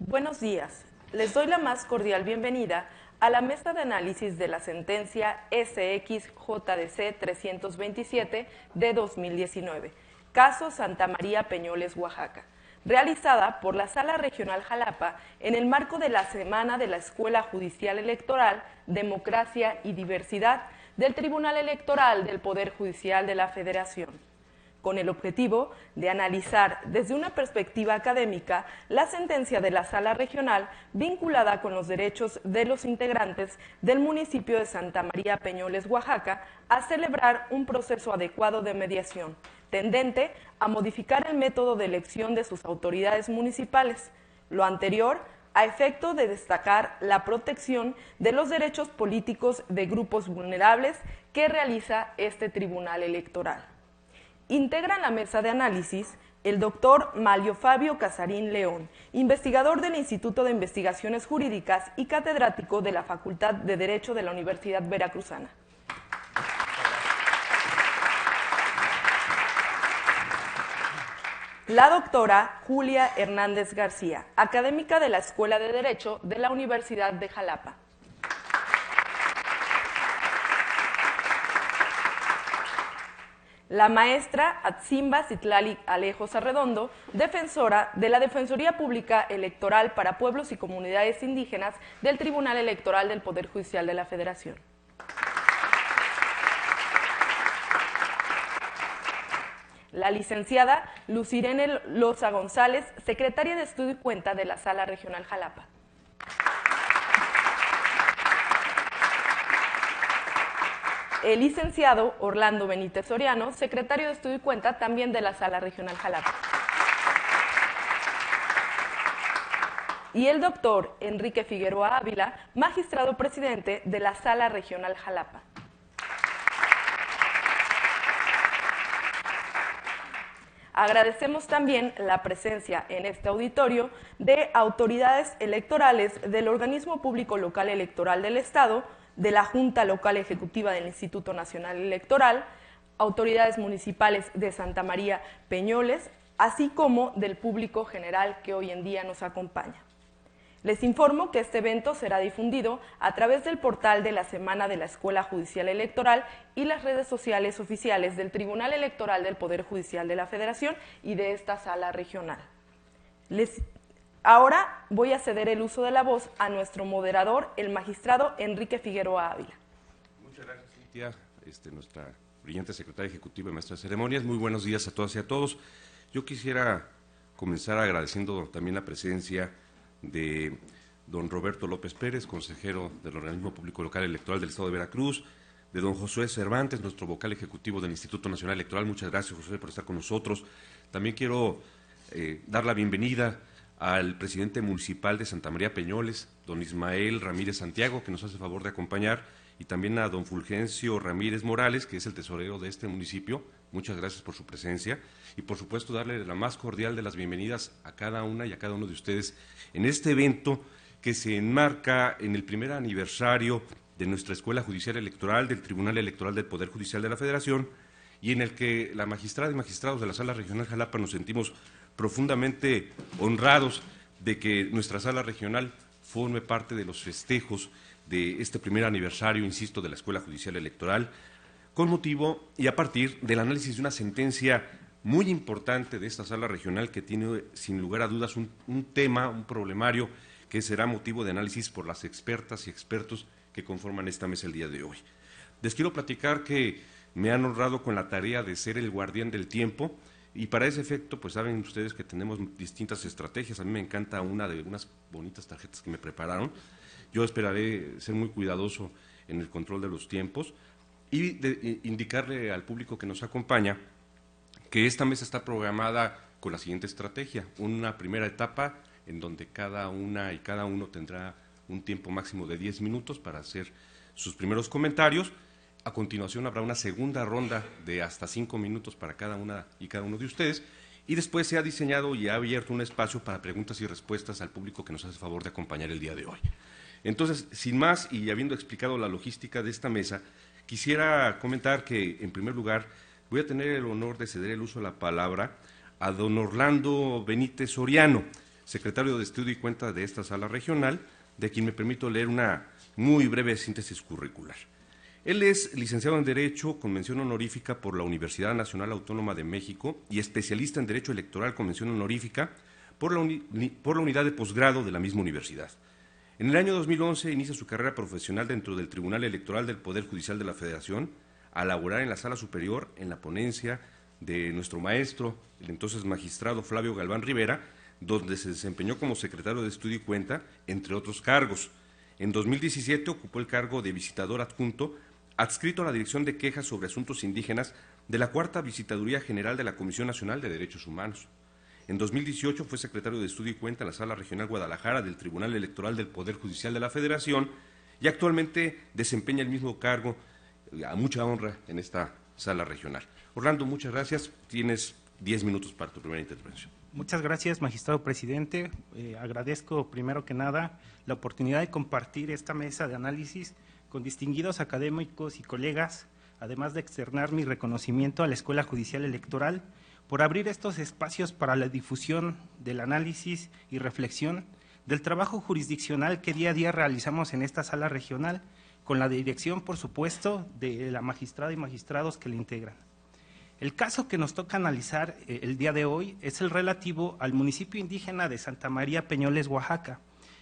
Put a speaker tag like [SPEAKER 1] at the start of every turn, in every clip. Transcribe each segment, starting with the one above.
[SPEAKER 1] Buenos días. Les doy la más cordial bienvenida a la mesa de análisis de la sentencia SXJDC 327 de 2019, caso Santa María Peñoles, Oaxaca, realizada por la Sala Regional Jalapa en el marco de la Semana de la Escuela Judicial Electoral, Democracia y Diversidad del Tribunal Electoral del Poder Judicial de la Federación, con el objetivo de analizar desde una perspectiva académica la sentencia de la Sala Regional vinculada con los derechos de los integrantes del municipio de Santa María Peñoles, Oaxaca, a celebrar un proceso adecuado de mediación, tendente a modificar el método de elección de sus autoridades municipales. Lo anterior a efecto de destacar la protección de los derechos políticos de grupos vulnerables que realiza este tribunal electoral. Integran la mesa de análisis el doctor Malio Fabio Casarín León, investigador del Instituto de Investigaciones Jurídicas y catedrático de la Facultad de Derecho de la Universidad Veracruzana. La doctora Julia Hernández García, académica de la Escuela de Derecho de la Universidad de Jalapa. La maestra Atzimba Citlali Alejos Arredondo, defensora de la Defensoría Pública Electoral para Pueblos y Comunidades Indígenas del Tribunal Electoral del Poder Judicial de la Federación. La licenciada Lucirene Loza González, secretaria de Estudio y Cuenta de la Sala Regional Jalapa. El licenciado Orlando Benítez Soriano, secretario de Estudio y Cuenta también de la Sala Regional Jalapa. Y el doctor Enrique Figueroa Ávila, magistrado presidente de la Sala Regional Jalapa. Agradecemos también la presencia en este auditorio de autoridades electorales del Organismo Público Local Electoral del Estado, de la Junta Local Ejecutiva del Instituto Nacional Electoral, autoridades municipales de Santa María Peñoles, así como del público general que hoy en día nos acompaña. Les informo que este evento será difundido a través del portal de la Semana de la Escuela Judicial Electoral y las redes sociales oficiales del Tribunal Electoral del Poder Judicial de la Federación y de esta Sala Regional. Ahora voy a ceder el uso de la voz a nuestro moderador, el magistrado Enrique Figueroa Ávila.
[SPEAKER 2] Muchas gracias, Cintia, nuestra brillante secretaria ejecutiva y maestra de ceremonias. Muy buenos días a todas y a todos. Yo quisiera comenzar agradeciendo también la presencia de don Roberto López Pérez, consejero del Organismo Público Local Electoral del Estado de Veracruz, de don Josué Cervantes, nuestro vocal ejecutivo del Instituto Nacional Electoral. Muchas gracias, Josué, por estar con nosotros. También quiero dar la bienvenida al presidente municipal de Santa María Peñoles, don Ismael Ramírez Santiago, que nos hace favor de acompañar, y también a don Fulgencio Ramírez Morales, que es el tesorero de este municipio. Muchas gracias por su presencia y, por supuesto, darle la más cordial de las bienvenidas a cada una y a cada uno de ustedes en este evento que se enmarca en el primer aniversario de nuestra Escuela Judicial Electoral del Tribunal Electoral del Poder Judicial de la Federación, y en el que la magistrada y magistrados de la Sala Regional Jalapa nos sentimos profundamente honrados de que nuestra Sala Regional forme parte de los festejos de este primer aniversario, insisto, de la Escuela Judicial Electoral, con motivo y a partir del análisis de una sentencia muy importante de esta Sala Regional que tiene, sin lugar a dudas, un tema, un problemario que será motivo de análisis por las expertas y expertos que conforman esta mesa el día de hoy. Les quiero platicar que me han honrado con la tarea de ser el guardián del tiempo, y para ese efecto, pues saben ustedes que tenemos distintas estrategias. A mí me encanta una de unas bonitas tarjetas que me prepararon. Yo esperaré ser muy cuidadoso en el control de los tiempos y indicarle al público que nos acompaña que esta mesa está programada con la siguiente estrategia: una primera etapa en donde cada una y cada uno tendrá un tiempo máximo de 10 minutos para hacer sus primeros comentarios. A continuación habrá una segunda ronda de hasta 5 minutos para cada una y cada uno de ustedes, y después se ha diseñado y ha abierto un espacio para preguntas y respuestas al público que nos hace favor de acompañar el día de hoy. Entonces, sin más y habiendo explicado la logística de esta mesa, quisiera comentar que, en primer lugar, voy a tener el honor de ceder el uso de la palabra a don Orlando Benítez Soriano, secretario de Estudio y Cuenta de esta sala regional, de quien me permito leer una muy breve síntesis curricular. Él es licenciado en Derecho con mención honorífica por la Universidad Nacional Autónoma de México y especialista en Derecho Electoral con mención honorífica por la unidad de posgrado de la misma universidad. En el año 2011 inicia su carrera profesional dentro del Tribunal Electoral del Poder Judicial de la Federación, a laborar en la Sala Superior en la ponencia de nuestro maestro, el entonces magistrado Flavio Galván Rivera, donde se desempeñó como secretario de Estudio y Cuenta, entre otros cargos. En 2017 ocupó el cargo de visitador adjunto, adscrito a la Dirección de Quejas sobre Asuntos Indígenas de la Cuarta Visitaduría General de la Comisión Nacional de Derechos Humanos. En 2018 fue secretario de Estudio y Cuenta en la Sala Regional Guadalajara del Tribunal Electoral del Poder Judicial de la Federación y actualmente desempeña el mismo cargo a mucha honra en esta sala regional. Orlando, muchas gracias. Tienes 10 minutos para tu primera intervención.
[SPEAKER 3] Muchas gracias, magistrado presidente. Agradezco primero que nada la oportunidad de compartir esta mesa de análisis con distinguidos académicos y colegas, además de externar mi reconocimiento a la Escuela Judicial Electoral por abrir estos espacios para la difusión del análisis y reflexión del trabajo jurisdiccional que día a día realizamos en esta sala regional, con la dirección, por supuesto, de la magistrada y magistrados que la integran. El caso que nos toca analizar el día de hoy es el relativo al municipio indígena de Santa María Peñoles, Oaxaca,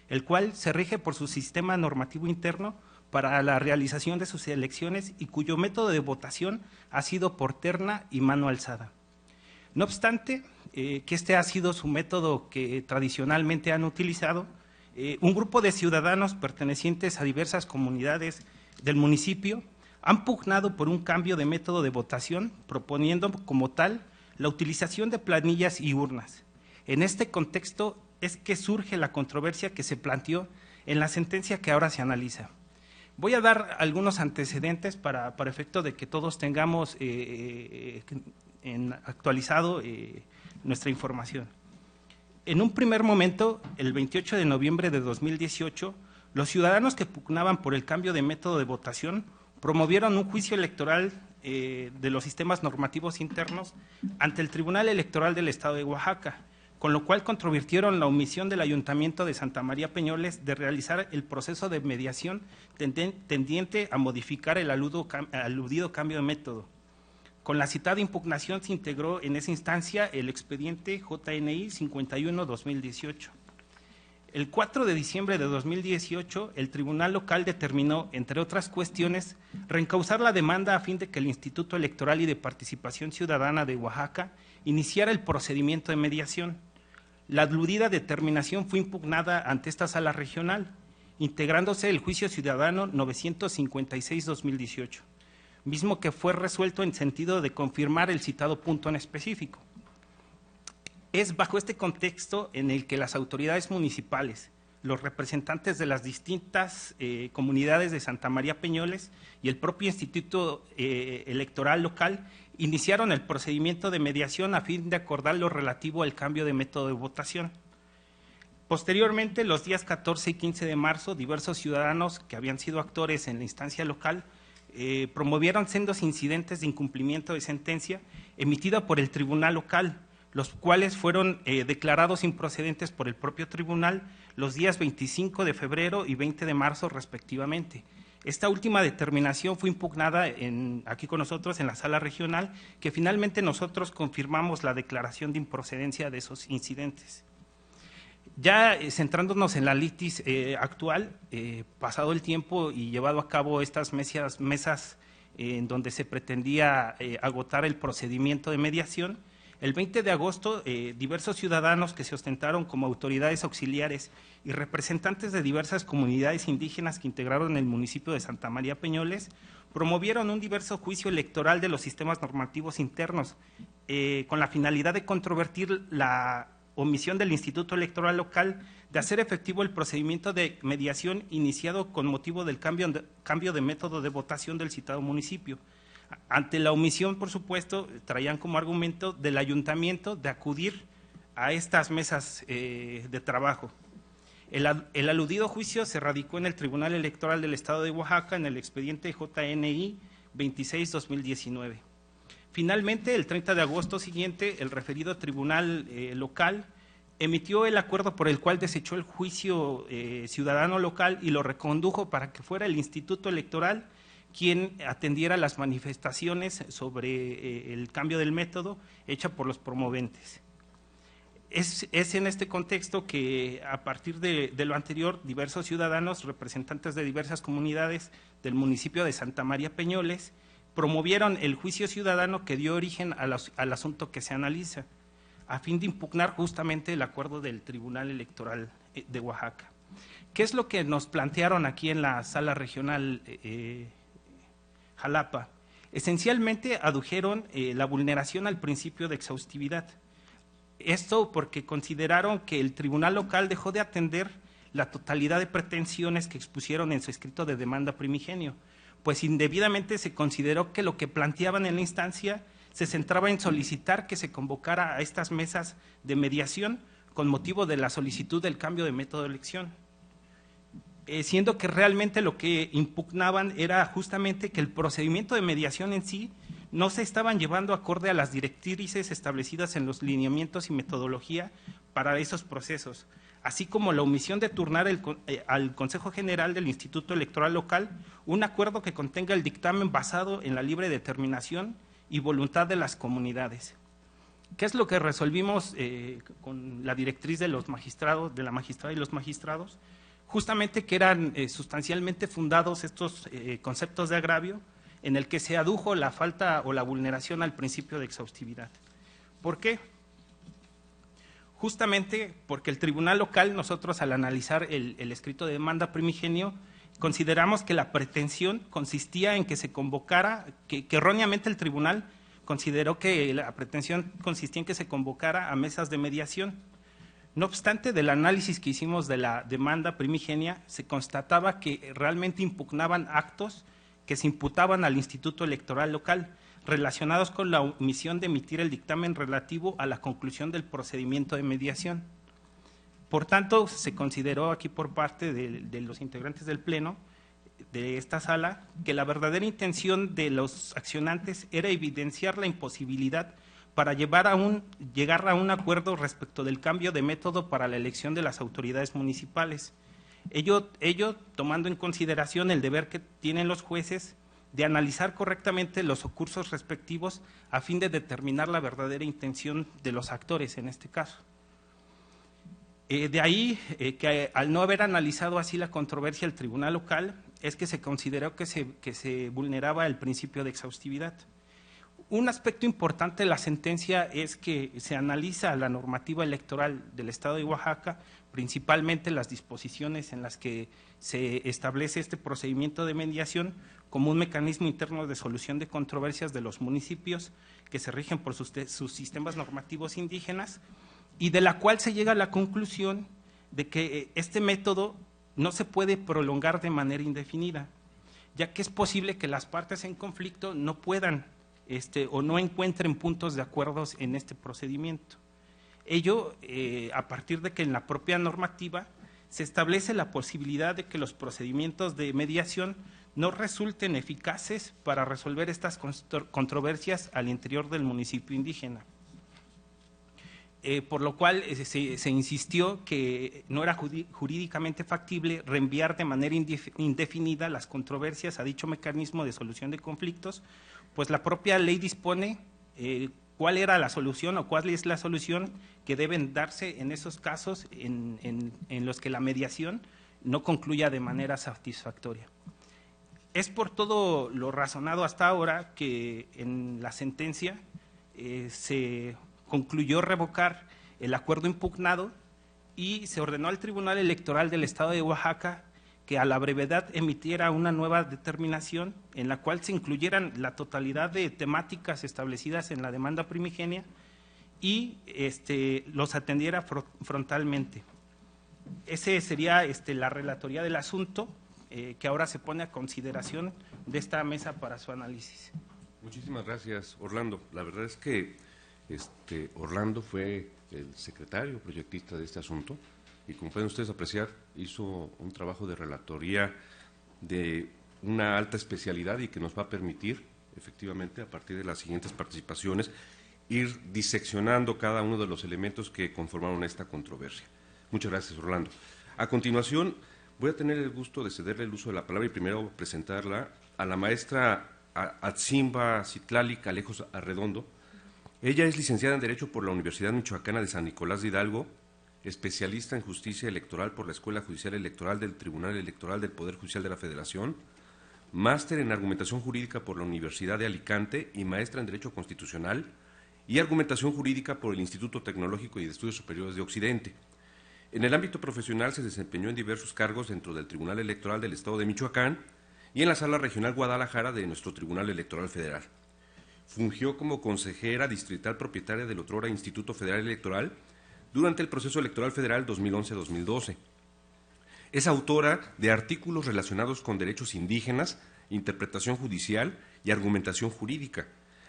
[SPEAKER 3] el cual se rige por su sistema normativo interno para la realización de sus elecciones y cuyo método de votación ha sido por terna y mano alzada. No obstante, que este ha sido su método que tradicionalmente han utilizado, un grupo de ciudadanos pertenecientes a diversas comunidades del municipio han pugnado por un cambio de método de votación, proponiendo como tal la utilización de planillas y urnas. En este contexto es que surge la controversia que se planteó en la sentencia que ahora se analiza. Voy a dar algunos antecedentes para efecto de que todos tengamos actualizado nuestra información. En un primer momento, el 28 de noviembre de 2018, los ciudadanos que pugnaban por el cambio de método de votación promovieron un juicio electoral de los sistemas normativos internos ante el Tribunal Electoral del Estado de Oaxaca, con lo cual controvirtieron la omisión del Ayuntamiento de Santa María Peñoles de realizar el proceso de mediación tendiente a modificar el aludido cambio de método. Con la citada impugnación se integró en esa instancia el expediente JNI 51-2018. El 4 de diciembre de 2018, el Tribunal Local determinó, entre otras cuestiones, reencauzar la demanda a fin de que el Instituto Electoral y de Participación Ciudadana de Oaxaca iniciara el procedimiento de mediación. La aludida determinación fue impugnada ante esta sala regional, integrándose el juicio ciudadano 956-2018. Mismo que fue resuelto en sentido de confirmar el citado punto en específico. Es bajo este contexto en el que las autoridades municipales, los representantes de las distintas comunidades de Santa María Peñoles y el propio Instituto Electoral local iniciaron el procedimiento de mediación a fin de acordar lo relativo al cambio de método de votación. Posteriormente, los días 14 y 15 de marzo, diversos ciudadanos que habían sido actores en la instancia local promovieron sendos incidentes de incumplimiento de sentencia emitida por el tribunal local, los cuales fueron declarados improcedentes por el propio tribunal los días 25 de febrero y 20 de marzo respectivamente. Esta última determinación fue impugnada aquí con nosotros en la sala regional, que finalmente nosotros confirmamos la declaración de improcedencia de esos incidentes. Ya centrándonos en la litis actual, pasado el tiempo y llevado a cabo estas mesas en donde se pretendía agotar el procedimiento de mediación, el 20 de agosto diversos ciudadanos que se ostentaron como autoridades auxiliares y representantes de diversas comunidades indígenas que integraron el municipio de Santa María Peñoles promovieron un diverso juicio electoral de los sistemas normativos internos con la finalidad de controvertir la omisión del Instituto Electoral local de hacer efectivo el procedimiento de mediación iniciado con motivo del cambio de método de votación del citado municipio. Ante la omisión, por supuesto, traían como argumento del ayuntamiento de acudir a estas mesas de trabajo. El aludido juicio se radicó en el Tribunal Electoral del Estado de Oaxaca en el expediente JNI 26-2019. Finalmente, el 30 de agosto siguiente, el referido tribunal local emitió el acuerdo por el cual desechó el juicio ciudadano local y lo recondujo para que fuera el Instituto Electoral quien atendiera las manifestaciones sobre el cambio del método hecha por los promoventes. Es en este contexto que, a partir de lo anterior, diversos ciudadanos, representantes de diversas comunidades del municipio de Santa María Peñoles, promovieron el juicio ciudadano que dio origen al asunto que se analiza, a fin de impugnar justamente el acuerdo del Tribunal Electoral de Oaxaca. ¿Qué es lo que nos plantearon aquí en la Sala Regional Jalapa? Esencialmente adujeron la vulneración al principio de exhaustividad. Esto porque consideraron que el tribunal local dejó de atender la totalidad de pretensiones que expusieron en su escrito de demanda primigenio, pues indebidamente se consideró que lo que planteaban en la instancia se centraba en solicitar que se convocara a estas mesas de mediación con motivo de la solicitud del cambio de método de elección, siendo que realmente lo que impugnaban era justamente que el procedimiento de mediación en sí no se estaban llevando acorde a las directrices establecidas en los lineamientos y metodología para esos procesos, así como la omisión de turnar al Consejo General del Instituto Electoral Local un acuerdo que contenga el dictamen basado en la libre determinación y voluntad de las comunidades. ¿Qué es lo que resolvimos con la directriz de los magistrados, de la magistrada y los magistrados? Justamente que eran sustancialmente fundados estos conceptos de agravio, en el que se adujo la falta o la vulneración al principio de exhaustividad. ¿Por qué? Justamente porque el tribunal local, nosotros al analizar el escrito de demanda primigenio, consideramos que la pretensión consistía en que se convocara, que erróneamente el tribunal consideró que la pretensión consistía en que se convocara a mesas de mediación. No obstante, del análisis que hicimos de la demanda primigenia, se constataba que realmente impugnaban actos que se imputaban al Instituto Electoral Local, relacionados con la omisión de emitir el dictamen relativo a la conclusión del procedimiento de mediación. Por tanto, se consideró aquí por parte de los integrantes del Pleno de esta sala que la verdadera intención de los accionantes era evidenciar la imposibilidad para llegar a un acuerdo respecto del cambio de método para la elección de las autoridades municipales. Ello tomando en consideración el deber que tienen los jueces de analizar correctamente los cursos respectivos a fin de determinar la verdadera intención de los actores en este caso. De ahí que al no haber analizado así la controversia el tribunal local, es que se consideró que se vulneraba el principio de exhaustividad. Un aspecto importante de la sentencia es que se analiza la normativa electoral del Estado de Oaxaca, principalmente las disposiciones en las que se establece este procedimiento de mediación como un mecanismo interno de solución de controversias de los municipios que se rigen por sus sistemas normativos indígenas, y de la cual se llega a la conclusión de que este método no se puede prolongar de manera indefinida, ya que es posible que las partes en conflicto no puedan o no encuentren puntos de acuerdo en este procedimiento. Ello a partir de que en la propia normativa se establece la posibilidad de que los procedimientos de mediación no resulten eficaces para resolver estas controversias al interior del municipio indígena. Por lo cual se insistió que no era jurídicamente factible reenviar de manera indefinida las controversias a dicho mecanismo de solución de conflictos, pues la propia ley dispone cuál era la solución o cuál es la solución que deben darse en esos casos en los que la mediación no concluya de manera satisfactoria. Es por todo lo razonado hasta ahora que en la sentencia se concluyó revocar el acuerdo impugnado y se ordenó al Tribunal Electoral del Estado de Oaxaca que a la brevedad emitiera una nueva determinación en la cual se incluyeran la totalidad de temáticas establecidas en la demanda primigenia y los atendiera frontalmente. Ese sería la relatoría del asunto que ahora se pone a consideración de esta mesa para su análisis.
[SPEAKER 2] Muchísimas gracias, Orlando. La verdad es que Orlando fue el secretario proyectista de este asunto y, como pueden ustedes apreciar, hizo un trabajo de relatoría de una alta especialidad y que nos va a permitir, efectivamente, a partir de las siguientes participaciones, ir diseccionando cada uno de los elementos que conformaron esta controversia. Muchas gracias, Orlando. A continuación, voy a tener el gusto de cederle el uso de la palabra y primero presentarla a la maestra Atzimba Citlali Calejos Arredondo. Ella es licenciada en Derecho por la Universidad Michoacana de San Nicolás de Hidalgo, especialista en Justicia Electoral por la Escuela Judicial Electoral del Tribunal Electoral del Poder Judicial de la Federación, máster en Argumentación Jurídica por la Universidad de Alicante y maestra en Derecho Constitucional y Argumentación Jurídica por el Instituto Tecnológico y de Estudios Superiores de Occidente. En el ámbito profesional se desempeñó en diversos cargos dentro del Tribunal Electoral del Estado de Michoacán y en la Sala Regional Guadalajara de nuestro Tribunal Electoral Federal. Fungió como consejera distrital propietaria del otrora Instituto Federal Electoral durante el proceso electoral federal 2011-2012. Es autora de artículos relacionados con derechos indígenas, interpretación judicial y argumentación jurídica.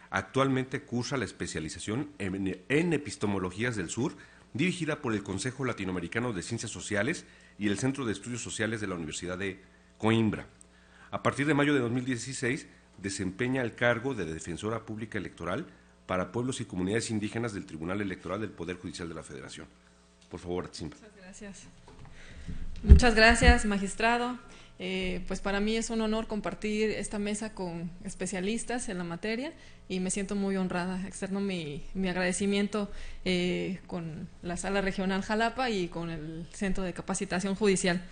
[SPEAKER 2] Actualmente cursa la especialización en Epistemologías del Sur, dirigida por el Consejo Latinoamericano de Ciencias Sociales y el Centro de Estudios Sociales de la Universidad de Coimbra. A partir de mayo de 2016, desempeña el cargo de Defensora Pública Electoral para pueblos y comunidades indígenas del Tribunal Electoral del Poder Judicial de la Federación. Por favor, Atzimba.
[SPEAKER 4] Muchas gracias. Muchas gracias, magistrado. Pues para mí es un honor compartir esta mesa con especialistas en la materia y me siento muy honrada. Externo mi agradecimiento con la Sala Regional Jalapa y con el Centro de Capacitación Judicial.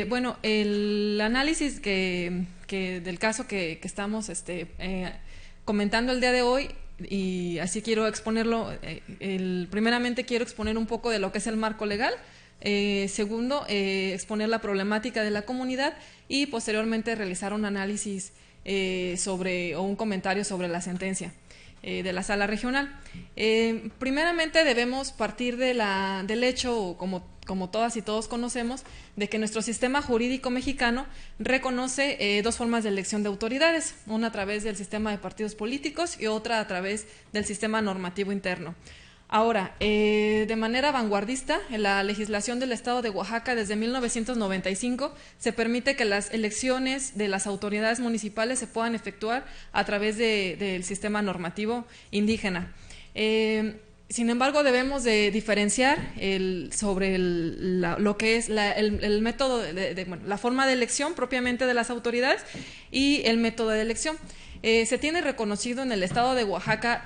[SPEAKER 4] Bueno, el análisis del caso que estamos comentando el día de hoy, y así quiero exponerlo, primeramente quiero exponer un poco de lo que es el marco legal. Segundo, exponer la problemática de la comunidad y posteriormente realizar un análisis o un comentario sobre la sentencia de la Sala Regional. Primeramente debemos partir del hecho, como todas y todos conocemos, de que nuestro sistema jurídico mexicano reconoce dos formas de elección de autoridades, una a través del sistema de partidos políticos y otra a través del sistema normativo interno. Ahora, de manera vanguardista, en la legislación del Estado de Oaxaca desde 1995 se permite que las elecciones de las autoridades municipales se puedan efectuar a través del sistema normativo indígena. Sin embargo, debemos de diferenciar sobre lo que es el método, la forma de elección propiamente de las autoridades y el método de elección. Se tiene reconocido en el Estado de Oaxaca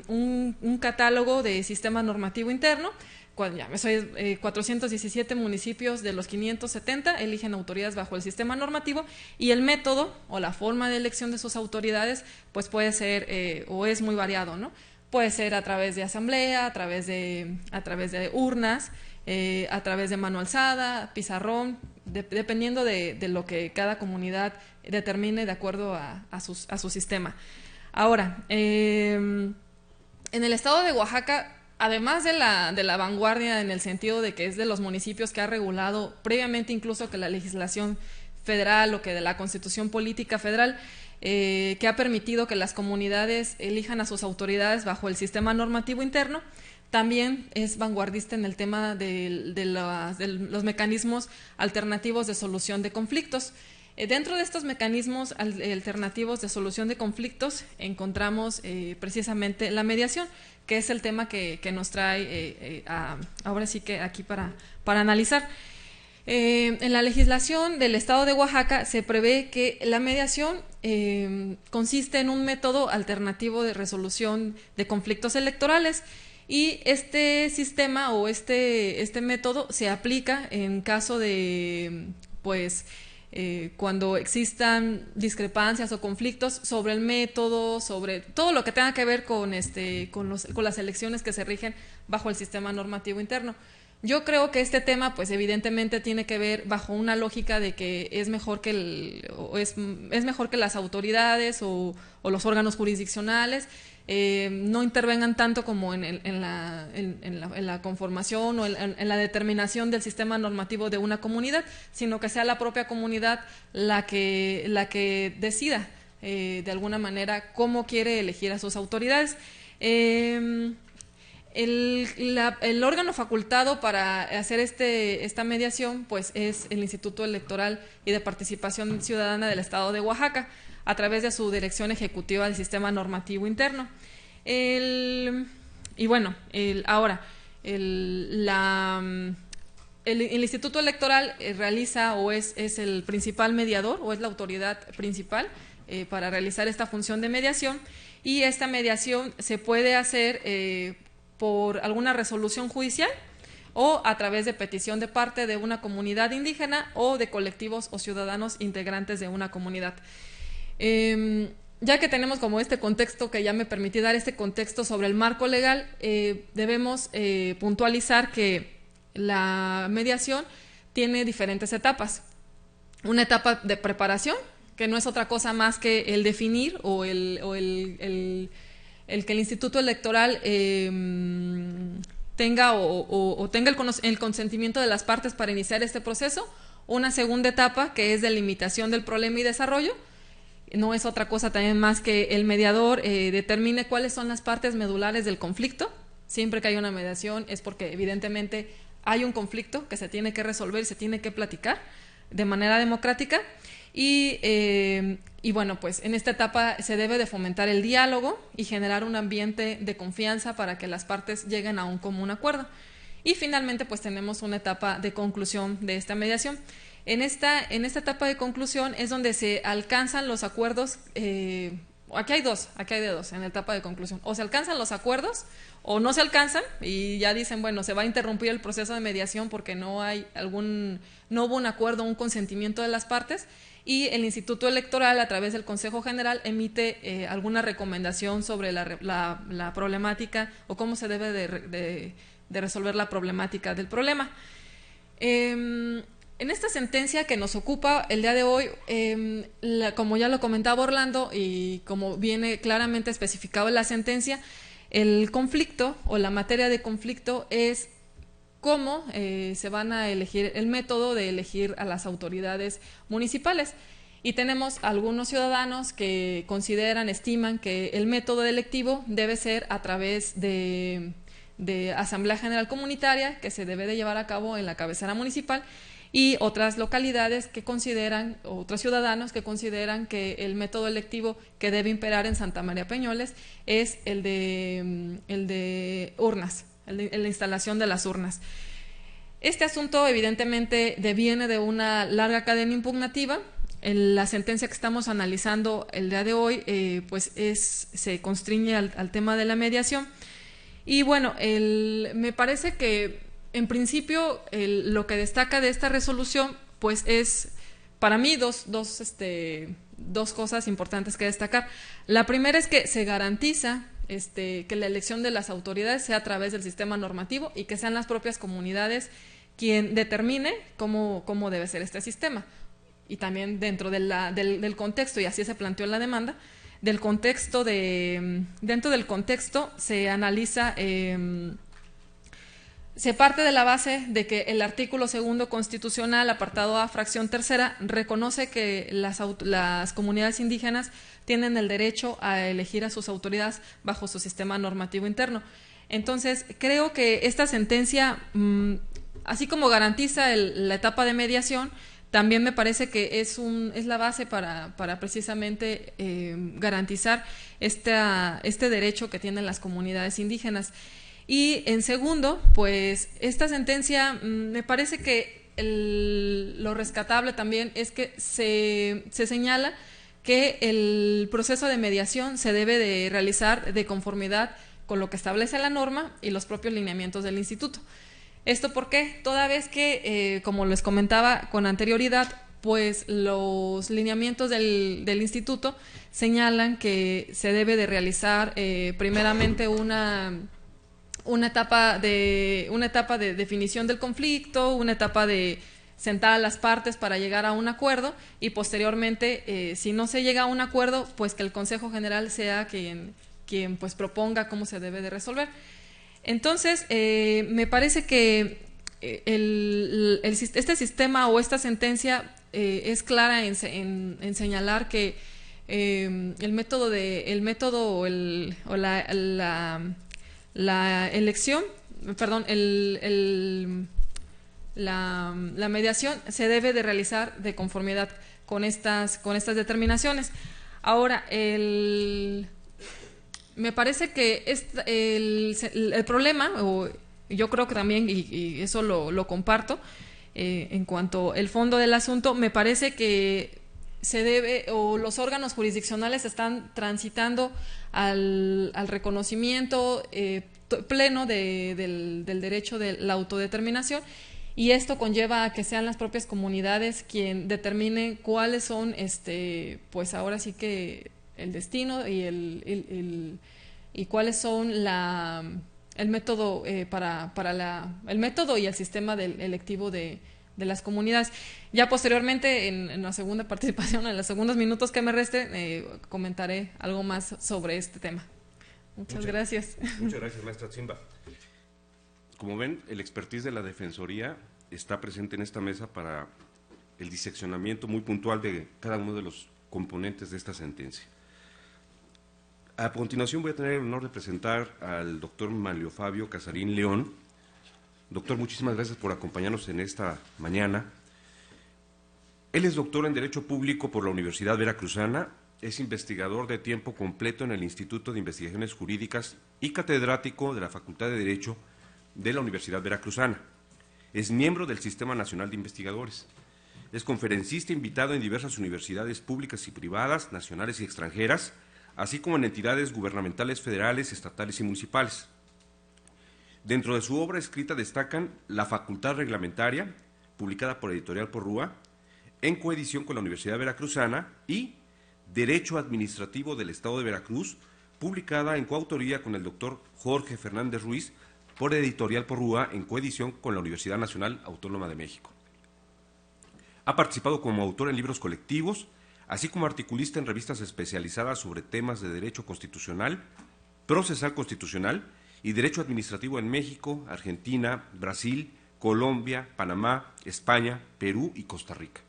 [SPEAKER 4] un catálogo de sistema normativo interno. 417 municipios de los 570 eligen autoridades bajo el sistema normativo y el método o la forma de elección de sus autoridades pues puede ser o es muy variado, ¿no? Puede ser a través de asamblea, a través de urnas, a través de mano alzada, pizarrón, dependiendo de lo que cada comunidad determine de acuerdo a su sistema. Ahora, en el Estado de Oaxaca, además de la vanguardia en el sentido de que es de los municipios que ha regulado previamente incluso que la legislación federal o que de la Constitución Política Federal, que ha permitido que las comunidades elijan a sus autoridades bajo el sistema normativo interno, también es vanguardista en el tema de los mecanismos alternativos de solución de conflictos. Dentro de estos mecanismos alternativos de solución de conflictos encontramos precisamente la mediación, que es el tema que nos trae ahora sí que aquí para analizar. En la legislación del Estado de Oaxaca se prevé que la mediación consiste en un método alternativo de resolución de conflictos electorales y este sistema o este método se aplica en caso de cuando existan discrepancias o conflictos sobre el método, sobre todo lo que tenga que ver con las elecciones que se rigen bajo el sistema normativo interno. Yo creo que este tema, pues evidentemente tiene que ver bajo una lógica de que es mejor que las autoridades o los órganos jurisdiccionales no intervengan tanto como en la conformación o en la determinación del sistema normativo de una comunidad, sino que sea la propia comunidad la que decida de alguna manera cómo quiere elegir a sus autoridades. El órgano facultado para hacer esta mediación pues es el Instituto Electoral y de Participación Ciudadana del Estado de Oaxaca a través de su Dirección Ejecutiva del Sistema Normativo Interno. Y bueno, ahora, el Instituto Electoral realiza o es el principal mediador o es la autoridad principal para realizar esta función de mediación, y esta mediación se puede hacer por alguna resolución judicial o a través de petición de parte de una comunidad indígena o de colectivos o ciudadanos integrantes de una comunidad. Ya que tenemos como este contexto, que ya me permití dar este contexto sobre el marco legal, debemos puntualizar que la mediación tiene diferentes etapas. Una etapa de preparación, que no es otra cosa más que el definir o el que el Instituto Electoral tenga o tenga el consentimiento de las partes para iniciar este proceso. Una segunda etapa, que es delimitación del problema y desarrollo. No es otra cosa también más que el mediador determine cuáles son las partes medulares del conflicto. Siempre que hay una mediación es porque evidentemente hay un conflicto que se tiene que resolver y se tiene que platicar de manera democrática. Y bueno, pues en esta etapa se debe de fomentar el diálogo y generar un ambiente de confianza para que las partes lleguen a un común acuerdo. Y finalmente pues tenemos una etapa de conclusión de esta mediación. En esta etapa de conclusión es donde se alcanzan los acuerdos. Aquí hay de dos en la etapa de conclusión. O se alcanzan los acuerdos o no se alcanzan y ya dicen, bueno, se va a interrumpir el proceso de mediación porque no hubo un acuerdo, un consentimiento de las partes, y el Instituto Electoral a través del Consejo General emite alguna recomendación sobre la problemática o cómo se debe de resolver la problemática del problema. En esta sentencia que nos ocupa el día de hoy, como ya lo comentaba Orlando y como viene claramente especificado en la sentencia, el conflicto o la materia de conflicto es cómo se van a elegir, el método de elegir a las autoridades municipales. Y tenemos algunos ciudadanos que estiman que el método electivo debe ser a través de Asamblea General Comunitaria, que se debe de llevar a cabo en la cabecera municipal, y otras localidades que consideran, otros ciudadanos que consideran que el método electivo que debe imperar en Santa María Peñoles es el de urnas, la instalación de las urnas. Este asunto evidentemente deviene de una larga cadena impugnativa. En la sentencia que estamos analizando el día de hoy se constriñe al tema de la mediación. Y bueno, me parece que en principio lo que destaca de esta resolución pues es para mí dos cosas importantes que destacar. La primera es que se garantiza que la elección de las autoridades sea a través del sistema normativo y que sean las propias comunidades quien determine cómo debe ser este sistema. Y también dentro del contexto, y así se planteó en la demanda, dentro del contexto se analiza, se parte de la base de que el artículo 2 constitucional, apartado A, fracción tercera, reconoce que las comunidades indígenas tienen el derecho a elegir a sus autoridades bajo su sistema normativo interno. Entonces, creo que esta sentencia, así como garantiza la etapa de mediación, también me parece que es la base para precisamente garantizar este derecho que tienen las comunidades indígenas. Y en segundo, pues esta sentencia me parece que lo rescatable también es que se señala que el proceso de mediación se debe de realizar de conformidad con lo que establece la norma y los propios lineamientos del instituto. ¿Esto por qué? Toda vez que, como les comentaba con anterioridad, pues los lineamientos del instituto señalan que se debe de realizar primeramente una etapa de definición del conflicto, una etapa de sentar a las partes para llegar a un acuerdo y posteriormente, si no se llega a un acuerdo, pues que el Consejo General sea quien pues proponga cómo se debe de resolver. Entonces, me parece que este sistema o esta sentencia es clara en señalar que el método o la elección, perdón, la mediación se debe de realizar de conformidad con estas determinaciones. Ahora, me parece que el problema, o yo creo que también, y eso lo comparto, en cuanto al fondo del asunto, me parece que se debe, o los órganos jurisdiccionales están transitando al reconocimiento pleno del derecho de la autodeterminación, y esto conlleva a que sean las propias comunidades quien determinen cuáles son, pues ahora sí que el destino y cuáles son el método el método y el sistema electivo de las comunidades. Ya posteriormente, en la segunda participación, en los segundos minutos que me resten, comentaré algo más sobre este tema. Muchas gracias.
[SPEAKER 2] Muchas gracias, maestra Tsimba. Como ven, el expertise de la Defensoría está presente en esta mesa para el diseccionamiento muy puntual de cada uno de los componentes de esta sentencia. A continuación voy a tener el honor de presentar al doctor Manlio Fabio Casarín León. Doctor, muchísimas gracias por acompañarnos en esta mañana. Él es doctor en Derecho Público por la Universidad Veracruzana, es investigador de tiempo completo en el Instituto de Investigaciones Jurídicas y catedrático de la Facultad de Derecho de la Universidad Veracruzana. Es miembro del Sistema Nacional de Investigadores. Es conferencista invitado en diversas universidades públicas y privadas, nacionales y extranjeras, así como en entidades gubernamentales federales, estatales y municipales. Dentro de su obra escrita destacan La Facultad Reglamentaria, publicada por Editorial Porrúa, en coedición con la Universidad Veracruzana, y Derecho Administrativo del Estado de Veracruz, publicada en coautoría con el doctor Jorge Fernández Ruiz, por Editorial Porrúa, en coedición con la Universidad Nacional Autónoma de México. Ha participado como autor en libros colectivos, así como articulista en revistas especializadas sobre temas de derecho constitucional, procesal constitucional y derecho administrativo en México, Argentina, Brasil, Colombia, Panamá, España, Perú y Costa Rica.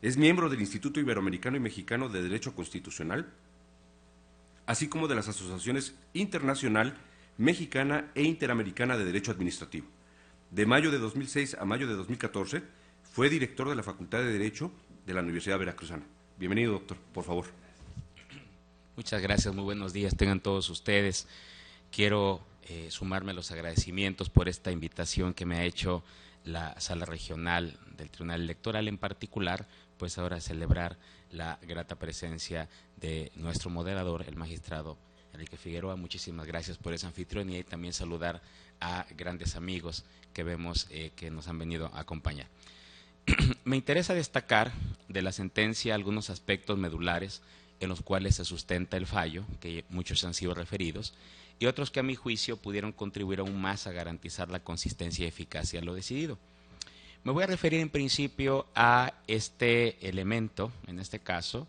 [SPEAKER 2] Es miembro del Instituto Iberoamericano y Mexicano de Derecho Constitucional, así como de las asociaciones internacional, mexicana e interamericana de Derecho Administrativo. De mayo de 2006 a mayo de 2014 fue director de la Facultad de Derecho de la Universidad Veracruzana. Bienvenido, doctor, por favor.
[SPEAKER 5] Muchas gracias, muy buenos días tengan todos ustedes. Quiero sumarme a los agradecimientos por esta invitación que me ha hecho la Sala Regional del Tribunal Electoral, en particular, pues ahora celebrar la grata presencia de nuestro moderador, el magistrado Enrique Figueroa. Muchísimas gracias por esa anfitrionía y también saludar a grandes amigos que vemos que nos han venido a acompañar. Me interesa destacar de la sentencia algunos aspectos medulares en los cuales se sustenta el fallo, que muchos han sido referidos, y otros que a mi juicio pudieron contribuir aún más a garantizar la consistencia y eficacia de lo decidido. Me voy a referir en principio a este elemento, en este caso,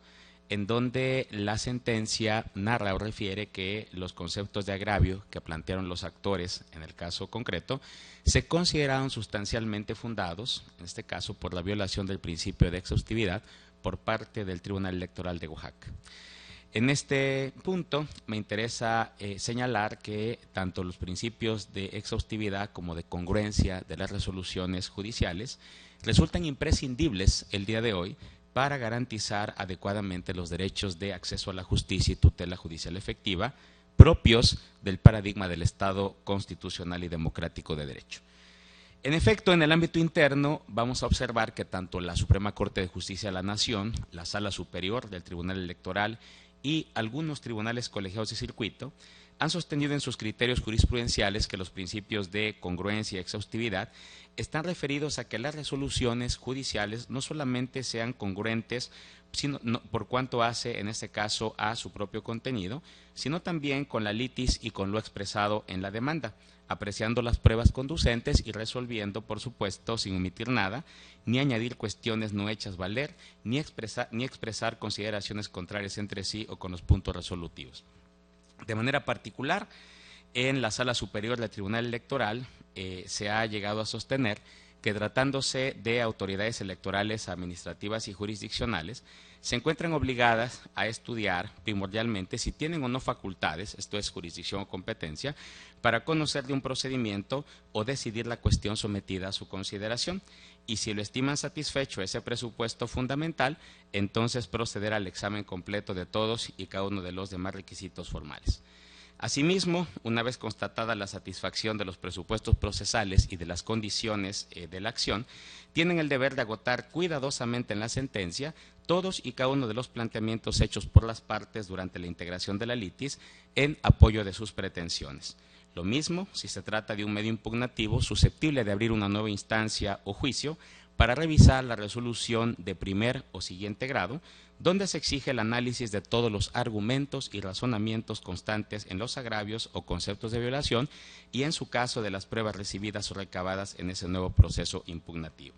[SPEAKER 5] en donde la sentencia narra o refiere que los conceptos de agravio que plantearon los actores en el caso concreto se consideraron sustancialmente fundados, en este caso por la violación del principio de exhaustividad por parte del Tribunal Electoral de Oaxaca. En este punto me interesa señalar que tanto los principios de exhaustividad como de congruencia de las resoluciones judiciales resultan imprescindibles el día de hoy para garantizar adecuadamente los derechos de acceso a la justicia y tutela judicial efectiva propios del paradigma del Estado constitucional y democrático de derecho. En efecto, en el ámbito interno vamos a observar que tanto la Suprema Corte de Justicia de la Nación, la Sala Superior del Tribunal Electoral y algunos tribunales colegiados de circuito han sostenido en sus criterios jurisprudenciales que los principios de congruencia y exhaustividad están referidos a que las resoluciones judiciales no solamente sean congruentes por cuanto hace, en este caso, a su propio contenido, sino también con la litis y con lo expresado en la demanda, apreciando las pruebas conducentes y resolviendo, por supuesto, sin omitir nada, ni añadir cuestiones no hechas valer, ni expresar consideraciones contrarias entre sí o con los puntos resolutivos. De manera particular, en la Sala Superior del Tribunal Electoral se ha llegado a sostener que, tratándose de autoridades electorales administrativas y jurisdiccionales, se encuentran obligadas a estudiar primordialmente si tienen o no facultades, esto es jurisdicción o competencia, para conocer de un procedimiento o decidir la cuestión sometida a su consideración, y si lo estiman satisfecho ese presupuesto fundamental, entonces proceder al examen completo de todos y cada uno de los demás requisitos formales. Asimismo, una vez constatada la satisfacción de los presupuestos procesales y de las condiciones de la acción, tienen el deber de agotar cuidadosamente en la sentencia todos y cada uno de los planteamientos hechos por las partes durante la integración de la litis en apoyo de sus pretensiones. Lo mismo si se trata de un medio impugnativo susceptible de abrir una nueva instancia o juicio para revisar la resolución de primer o siguiente grado, donde se exige el análisis de todos los argumentos y razonamientos constantes en los agravios o conceptos de violación y, en su caso, de las pruebas recibidas o recabadas en ese nuevo proceso impugnativo.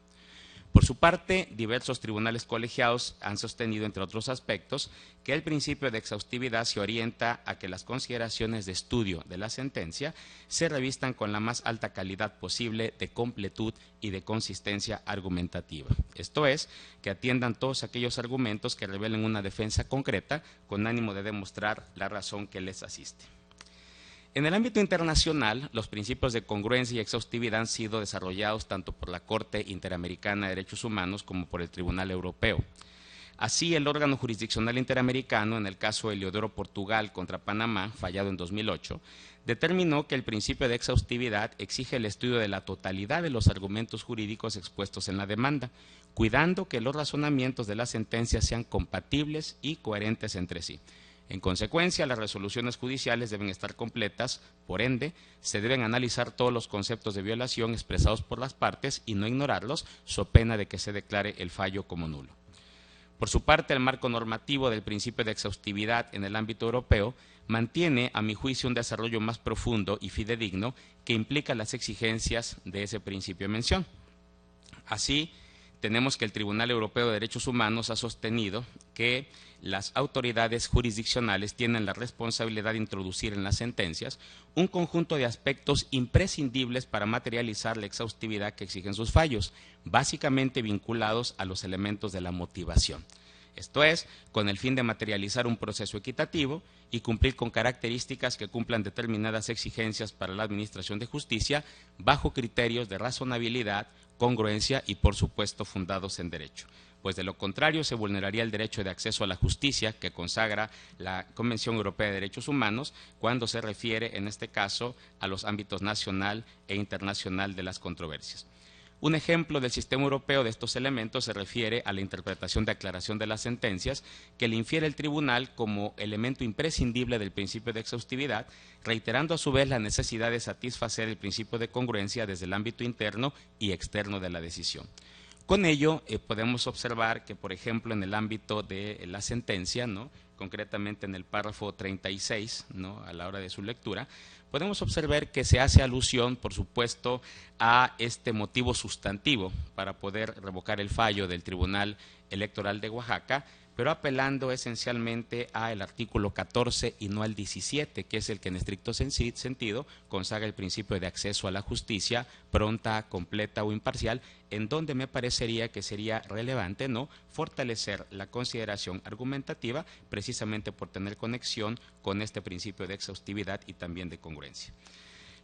[SPEAKER 5] Por su parte, diversos tribunales colegiados han sostenido, entre otros aspectos, que el principio de exhaustividad se orienta a que las consideraciones de estudio de la sentencia se revistan con la más alta calidad posible de completud y de consistencia argumentativa. Esto es, que atiendan todos aquellos argumentos que revelen una defensa concreta con ánimo de demostrar la razón que les asiste. En el ámbito internacional, los principios de congruencia y exhaustividad han sido desarrollados tanto por la Corte Interamericana de Derechos Humanos como por el Tribunal Europeo. Así, el órgano jurisdiccional interamericano, en el caso de Eliodoro Portugal contra Panamá, fallado en 2008, determinó que el principio de exhaustividad exige el estudio de la totalidad de los argumentos jurídicos expuestos en la demanda, cuidando que los razonamientos de la sentencia sean compatibles y coherentes entre sí. En consecuencia, las resoluciones judiciales deben estar completas, por ende, se deben analizar todos los conceptos de violación expresados por las partes y no ignorarlos, so pena de que se declare el fallo como nulo. Por su parte, el marco normativo del principio de exhaustividad en el ámbito europeo mantiene, a mi juicio, un desarrollo más profundo y fidedigno que implica las exigencias de ese principio de mención. Así, tenemos que el Tribunal Europeo de Derechos Humanos ha sostenido que las autoridades jurisdiccionales tienen la responsabilidad de introducir en las sentencias un conjunto de aspectos imprescindibles para materializar la exhaustividad que exigen sus fallos, básicamente vinculados a los elementos de la motivación. Esto es, con el fin de materializar un proceso equitativo y cumplir con características que cumplan determinadas exigencias para la administración de justicia bajo criterios de razonabilidad, congruencia y, por supuesto, fundados en derecho. Pues de lo contrario se vulneraría el derecho de acceso a la justicia que consagra la Convención Europea de Derechos Humanos cuando se refiere, en este caso, a los ámbitos nacional e internacional de las controversias. Un ejemplo del sistema europeo de estos elementos se refiere a la interpretación de aclaración de las sentencias que le infiere el tribunal como elemento imprescindible del principio de exhaustividad, reiterando a su vez la necesidad de satisfacer el principio de congruencia desde el ámbito interno y externo de la decisión. Con ello, podemos observar que, por ejemplo, en el ámbito de la sentencia, concretamente en el párrafo 36, a la hora de su lectura, podemos observar que se hace alusión, por supuesto, a este motivo sustantivo para poder revocar el fallo del Tribunal Electoral de Oaxaca, pero apelando esencialmente al artículo 14 y no al 17, que es el que en estricto sentido consagra el principio de acceso a la justicia pronta, completa o imparcial, en donde me parecería que sería relevante fortalecer la consideración argumentativa precisamente por tener conexión con este principio de exhaustividad y también de congruencia.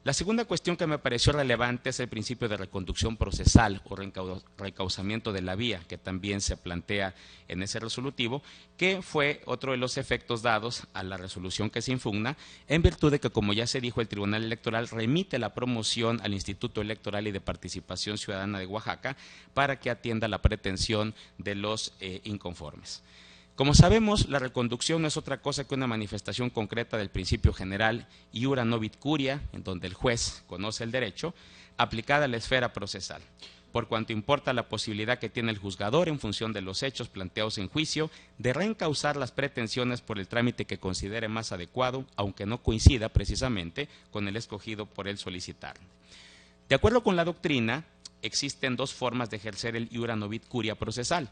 [SPEAKER 5] La segunda cuestión que me pareció relevante es el principio de reconducción procesal o reencauzamiento de la vía, que también se plantea en ese resolutivo, que fue otro de los efectos dados a la resolución que se impugna, en virtud de que, como ya se dijo, el Tribunal Electoral remite la promoción al Instituto Electoral y de Participación Ciudadana de Oaxaca para que atienda la pretensión de los inconformes. Como sabemos, la reconducción no es otra cosa que una manifestación concreta del principio general iura novit curia, en donde el juez conoce el derecho, aplicada a la esfera procesal, por cuanto importa la posibilidad que tiene el juzgador en función de los hechos planteados en juicio de reencauzar las pretensiones por el trámite que considere más adecuado, aunque no coincida precisamente con el escogido por el solicitante. De acuerdo con la doctrina, existen dos formas de ejercer el iura novit curia procesal.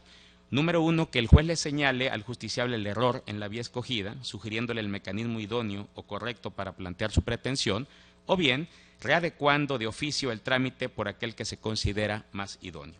[SPEAKER 5] Número uno, que el juez le señale al justiciable el error en la vía escogida, sugiriéndole el mecanismo idóneo o correcto para plantear su pretensión, o bien readecuando de oficio el trámite por aquel que se considera más idóneo.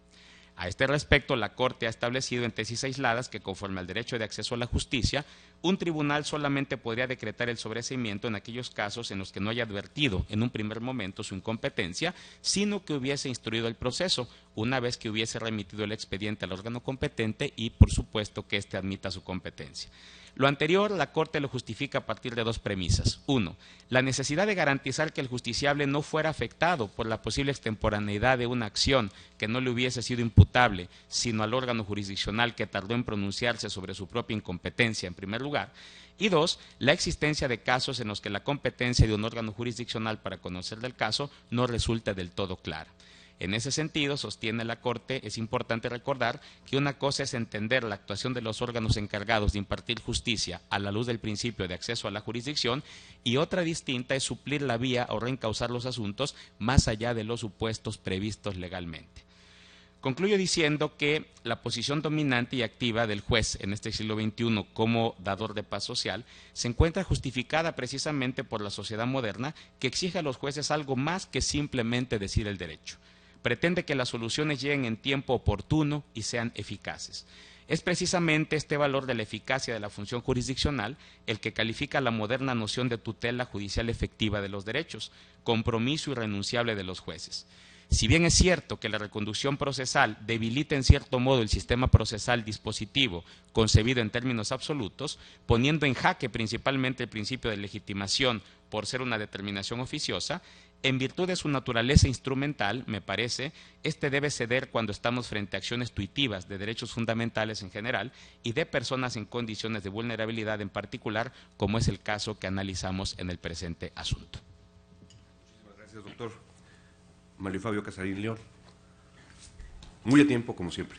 [SPEAKER 5] A este respecto, la Corte ha establecido en tesis aisladas que, conforme al derecho de acceso a la justicia, un tribunal solamente podría decretar el sobreseimiento en aquellos casos en los que no haya advertido en un primer momento su incompetencia, sino que hubiese instruido el proceso, una vez que hubiese remitido el expediente al órgano competente y, por supuesto, que éste admita su competencia. Lo anterior, la Corte lo justifica a partir de dos premisas. Uno, la necesidad de garantizar que el justiciable no fuera afectado por la posible extemporaneidad de una acción que no le hubiese sido imputable, sino al órgano jurisdiccional que tardó en pronunciarse sobre su propia incompetencia en primer lugar. Y dos, la existencia de casos en los que la competencia de un órgano jurisdiccional para conocer del caso no resulta del todo clara. En ese sentido, sostiene la Corte, es importante recordar que una cosa es entender la actuación de los órganos encargados de impartir justicia a la luz del principio de acceso a la jurisdicción y otra distinta es suplir la vía o reencauzar los asuntos más allá de los supuestos previstos legalmente. Concluyo diciendo que la posición dominante y activa del juez en este siglo XXI como dador de paz social se encuentra justificada precisamente por la sociedad moderna que exige a los jueces algo más que simplemente decir el derecho. Pretende que las soluciones lleguen en tiempo oportuno y sean eficaces. Es precisamente este valor de la eficacia de la función jurisdiccional el que califica la moderna noción de tutela judicial efectiva de los derechos, compromiso irrenunciable de los jueces. Si bien es cierto que la reconducción procesal debilita en cierto modo el sistema procesal dispositivo concebido en términos absolutos, poniendo en jaque principalmente el principio de legitimación por ser una determinación oficiosa, en virtud de su naturaleza instrumental, me parece, este debe ceder cuando estamos frente a acciones tuitivas de derechos fundamentales en general y de personas en condiciones de vulnerabilidad en particular, como es el caso que analizamos en el presente asunto.
[SPEAKER 2] Muchísimas gracias, doctor. Mario Fabio Casarín León. Muy a tiempo, como siempre.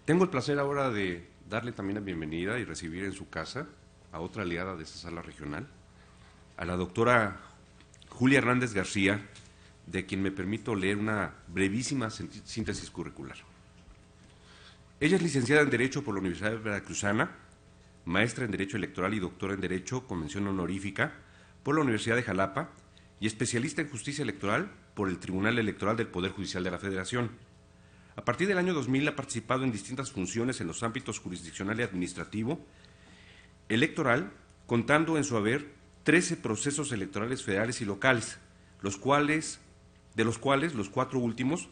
[SPEAKER 2] Tengo el placer ahora de darle también la bienvenida y recibir en su casa a otra aliada de esta sala regional, a la doctora Julia Hernández García, de quien me permito leer una brevísima síntesis curricular. Ella es licenciada en Derecho por la Universidad Veracruzana, maestra en Derecho Electoral y doctora en Derecho con mención honorífica por la Universidad de Jalapa y especialista en Justicia Electoral por el Tribunal Electoral del Poder Judicial de la Federación. A partir del año 2000 ha participado en distintas funciones en los ámbitos jurisdiccional y administrativo, electoral, contando en su haber 13 procesos electorales federales y locales, de los cuales los 4 últimos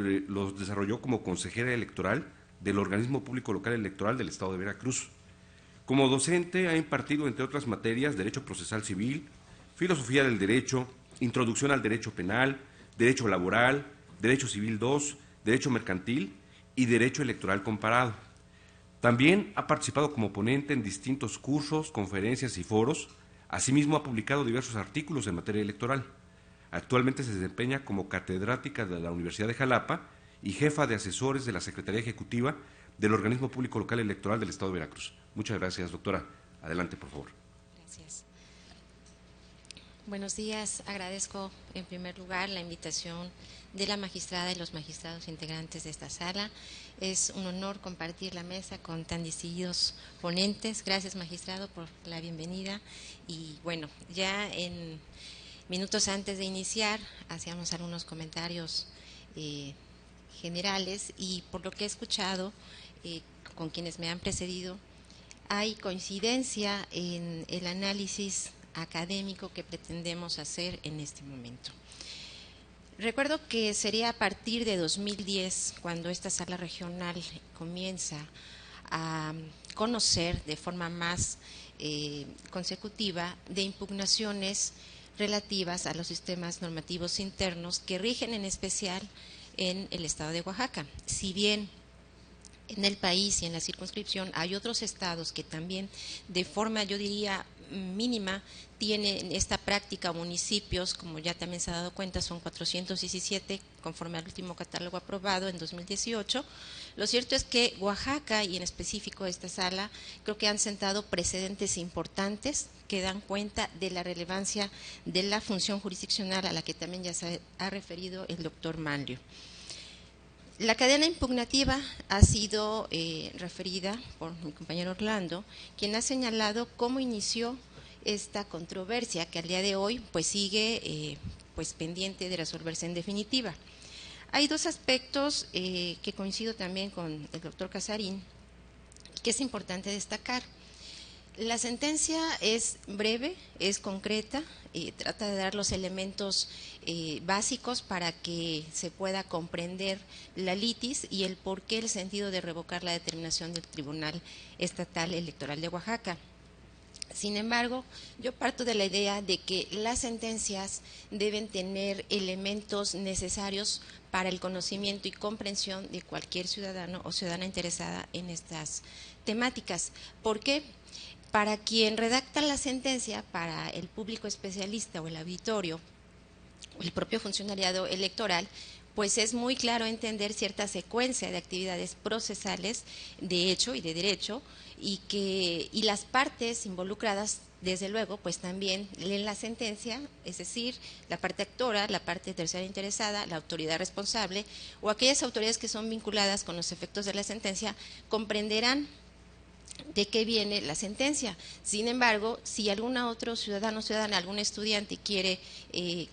[SPEAKER 2] los desarrolló como consejera electoral del Organismo Público Local Electoral del Estado de Veracruz. Como docente ha impartido, entre otras materias, Derecho Procesal Civil, Filosofía del Derecho, Introducción al Derecho Penal, Derecho Laboral, Derecho Civil 2, Derecho Mercantil y Derecho Electoral Comparado. También ha participado como ponente en distintos cursos, conferencias y foros. Asimismo, ha publicado diversos artículos en materia electoral. Actualmente se desempeña como catedrática de la Universidad de Jalapa y jefa de asesores de la Secretaría Ejecutiva del Organismo Público Local Electoral del Estado de Veracruz. Muchas gracias, doctora. Adelante, por favor.
[SPEAKER 6] Gracias. Buenos días. Agradezco en primer lugar la invitación de la magistrada y los magistrados integrantes de esta sala. Es un honor compartir la mesa con tan distinguidos ponentes. Gracias, magistrado, por la bienvenida. Y bueno, ya en minutos antes de iniciar, hacíamos algunos comentarios generales y por lo que he escuchado con quienes me han precedido, hay coincidencia en el análisis académico que pretendemos hacer en este momento. Recuerdo que sería a partir de 2010 cuando esta sala regional comienza a conocer de forma más consecutiva de impugnaciones relativas a los sistemas normativos internos que rigen en especial en el estado de Oaxaca. Si bien en el país y en la circunscripción hay otros estados que también de forma, yo diría, mínima tienen esta práctica, municipios, como ya también se ha dado cuenta, son 417 conforme al último catálogo aprobado en 2018. Lo cierto es que Oaxaca y en específico esta sala creo que han sentado precedentes importantes que dan cuenta de la relevancia de la función jurisdiccional a la que también ya se ha referido el doctor Manlio. La cadena impugnativa ha sido referida por mi compañero Orlando, quien ha señalado cómo inició esta controversia que al día de hoy pues sigue pues pendiente de resolverse en definitiva. Hay dos aspectos que coincido también con el doctor Casarín que es importante destacar. La sentencia es breve, es concreta, trata de dar los elementos básicos para que se pueda comprender la litis y el porqué, el sentido de revocar la determinación del Tribunal Estatal Electoral de Oaxaca. Sin embargo, yo parto de la idea de que las sentencias deben tener elementos necesarios para el conocimiento y comprensión de cualquier ciudadano o ciudadana interesada en estas temáticas. ¿Por qué? Para quien redacta la sentencia, para el público especialista o el auditorio, o el propio funcionariado electoral, pues es muy claro entender cierta secuencia de actividades procesales de hecho y de derecho, y las partes involucradas, desde luego, pues también leen la sentencia, es decir, la parte actora, la parte tercera interesada, la autoridad responsable o aquellas autoridades que son vinculadas con los efectos de la sentencia comprenderán de qué viene la sentencia. Sin embargo, si algún otro ciudadano o ciudadana, algún estudiante quiere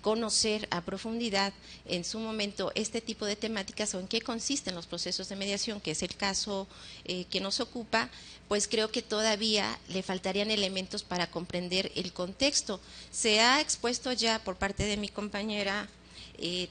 [SPEAKER 6] conocer a profundidad en su momento este tipo de temáticas o en qué consisten los procesos de mediación, que es el caso que nos ocupa, pues creo que todavía le faltarían elementos para comprender el contexto. Se ha expuesto ya por parte de mi compañera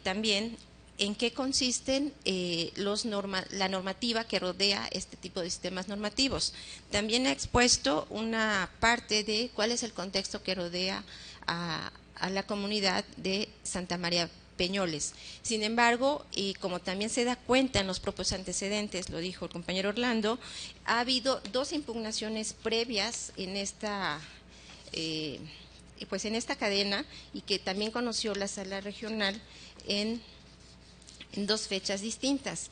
[SPEAKER 6] también en qué consisten la normativa que rodea este tipo de sistemas normativos. También ha expuesto una parte de cuál es el contexto que rodea a la comunidad de Santa María Peñoles. Sin embargo, y como también se da cuenta en los propios antecedentes, lo dijo el compañero Orlando, ha habido 2 impugnaciones previas en esta cadena y que también conoció la sala regional en 2 fechas distintas.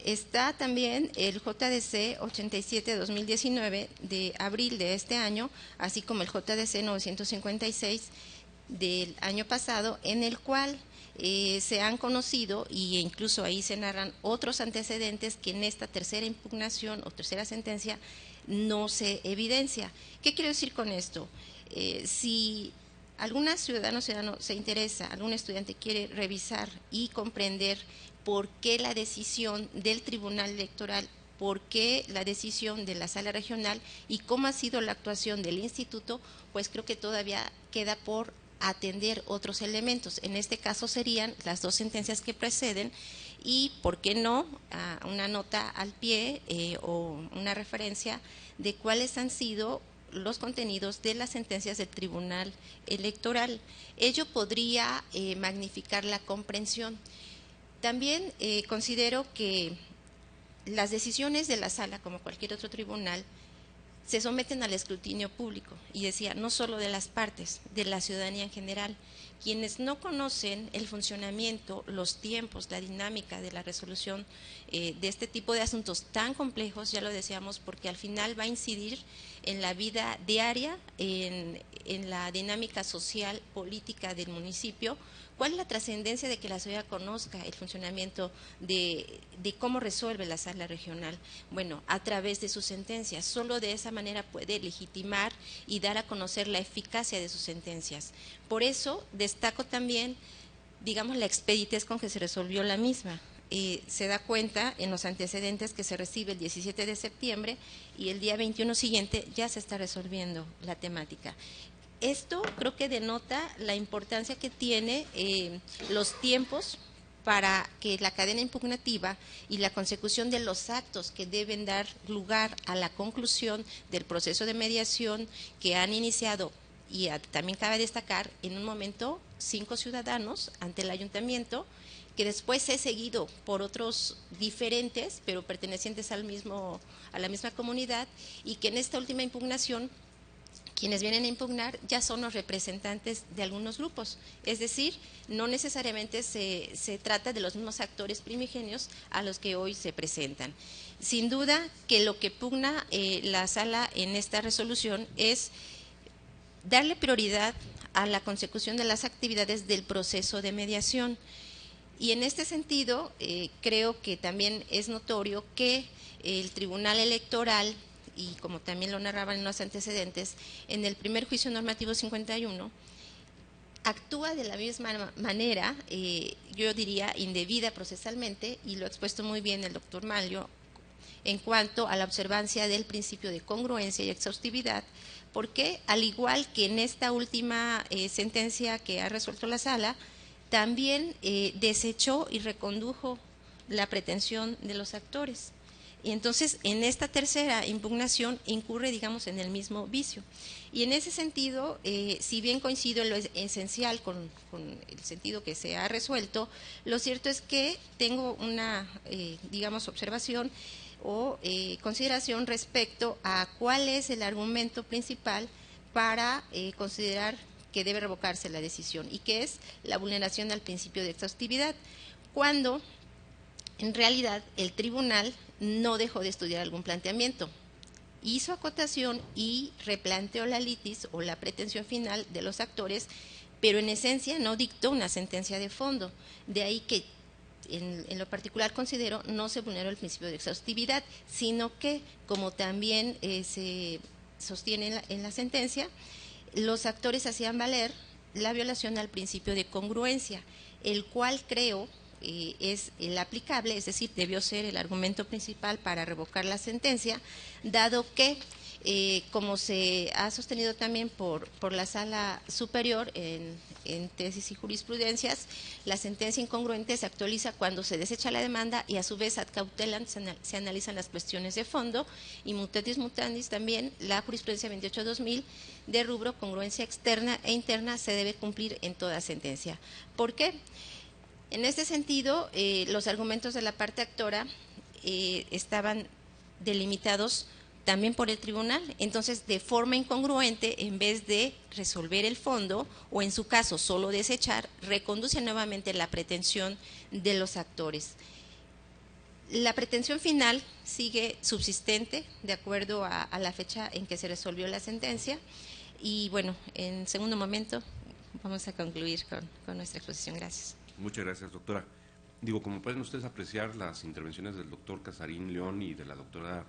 [SPEAKER 6] Está también el JDC 87-2019 de abril de este año, así como el JDC 956 del año pasado, en el cual se han conocido e incluso ahí se narran otros antecedentes que en esta tercera impugnación o tercera sentencia no se evidencia. ¿Qué quiero decir con esto? Si alguna ciudadano se interesa, algún estudiante quiere revisar y comprender por qué la decisión del Tribunal Electoral, por qué la decisión de la Sala Regional y cómo ha sido la actuación del Instituto, pues creo que todavía queda por atender otros elementos. En este caso serían las 2 sentencias que preceden y, ¿por qué no?, una nota al pie o una referencia de cuáles han sido los contenidos de las sentencias del Tribunal Electoral. Ello podría magnificar la comprensión. También considero que las decisiones de la sala, como cualquier otro tribunal, se someten al escrutinio público, y decía, no solo de las partes, de la ciudadanía en general. Quienes no conocen el funcionamiento, los tiempos, la dinámica de la resolución de este tipo de asuntos tan complejos, ya lo decíamos, porque al final va a incidir en la vida diaria, en la dinámica social, política del municipio. ¿Cuál es la trascendencia de que la ciudad conozca el funcionamiento de cómo resuelve la sala regional? Bueno, a través de sus sentencias. Solo de esa manera puede legitimar y dar a conocer la eficacia de sus sentencias. Por eso destaco también, digamos, la expeditez con que se resolvió la misma. Se da cuenta en los antecedentes que se recibe el 17 de septiembre y el día 21 siguiente ya se está resolviendo la temática. Esto creo que denota la importancia que tiene los tiempos para que la cadena impugnativa y la consecución de los actos que deben dar lugar a la conclusión del proceso de mediación que han iniciado, y también cabe destacar, en un momento 5 ciudadanos ante el ayuntamiento, que después es seguido por otros diferentes, pero pertenecientes a la misma comunidad, y que en esta última impugnación quienes vienen a impugnar ya son los representantes de algunos grupos, es decir, no necesariamente se trata de los mismos actores primigenios a los que hoy se presentan. Sin duda que lo que pugna la sala en esta resolución es darle prioridad a la consecución de las actividades del proceso de mediación. Y en este sentido, creo que también es notorio que el Tribunal Electoral, y como también lo narraban en los antecedentes, en el primer juicio normativo 51, actúa de la misma manera, yo diría indebida procesalmente, y lo ha expuesto muy bien el doctor Maglio, en cuanto a la observancia del principio de congruencia y exhaustividad, porque al igual que en esta última sentencia que ha resuelto la sala, también desechó y recondujo la pretensión de los actores. Y entonces, en esta tercera impugnación incurre, digamos, en el mismo vicio. Y en ese sentido, si bien coincido en lo esencial con el sentido que se ha resuelto, lo cierto es que tengo una, digamos, observación o consideración respecto a cuál es el argumento principal para considerar que debe revocarse la decisión, y que es la vulneración al principio de exhaustividad, cuando en realidad el tribunal no dejó de estudiar algún planteamiento, hizo acotación y replanteó la litis o la pretensión final de los actores, pero en esencia no dictó una sentencia de fondo. De ahí que en lo particular considero no se vulneró el principio de exhaustividad, sino que, como también se sostiene en la sentencia, los actores hacían valer la violación al principio de congruencia, el cual creo es el aplicable, es decir, debió ser el argumento principal para revocar la sentencia, dado que, como se ha sostenido también por la Sala Superior en tesis y jurisprudencias, la sentencia incongruente se actualiza cuando se desecha la demanda y a su vez ad cautelam se analizan las cuestiones de fondo, y mutatis mutandis también la jurisprudencia 28-2000 de rubro congruencia externa e interna se debe cumplir en toda sentencia. ¿Por qué? En este sentido, los argumentos de la parte actora estaban delimitados también por el tribunal, entonces de forma incongruente, en vez de resolver el fondo o en su caso solo desechar, reconduce nuevamente la pretensión de los actores. La pretensión final sigue subsistente de acuerdo a la fecha en que se resolvió la sentencia, y bueno, en segundo momento vamos a concluir con nuestra exposición. Gracias.
[SPEAKER 2] Muchas gracias, doctora. Como pueden ustedes apreciar, las intervenciones del doctor Casarín León y de la doctora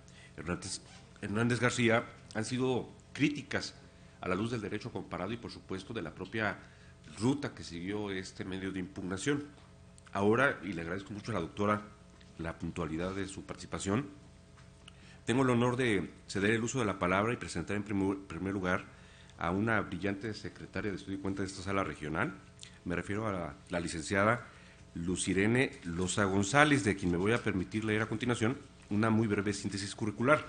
[SPEAKER 2] Hernández García han sido críticas a la luz del derecho comparado y, por supuesto, de la propia ruta que siguió este medio de impugnación. Ahora, y le agradezco mucho a la doctora la puntualidad de su participación, tengo el honor de ceder el uso de la palabra y presentar en primer lugar a una brillante secretaria de Estudio y Cuenta de esta sala regional. Me refiero a la licenciada Lucirene Loza González, de quien me voy a permitir leer a continuación una muy breve síntesis curricular.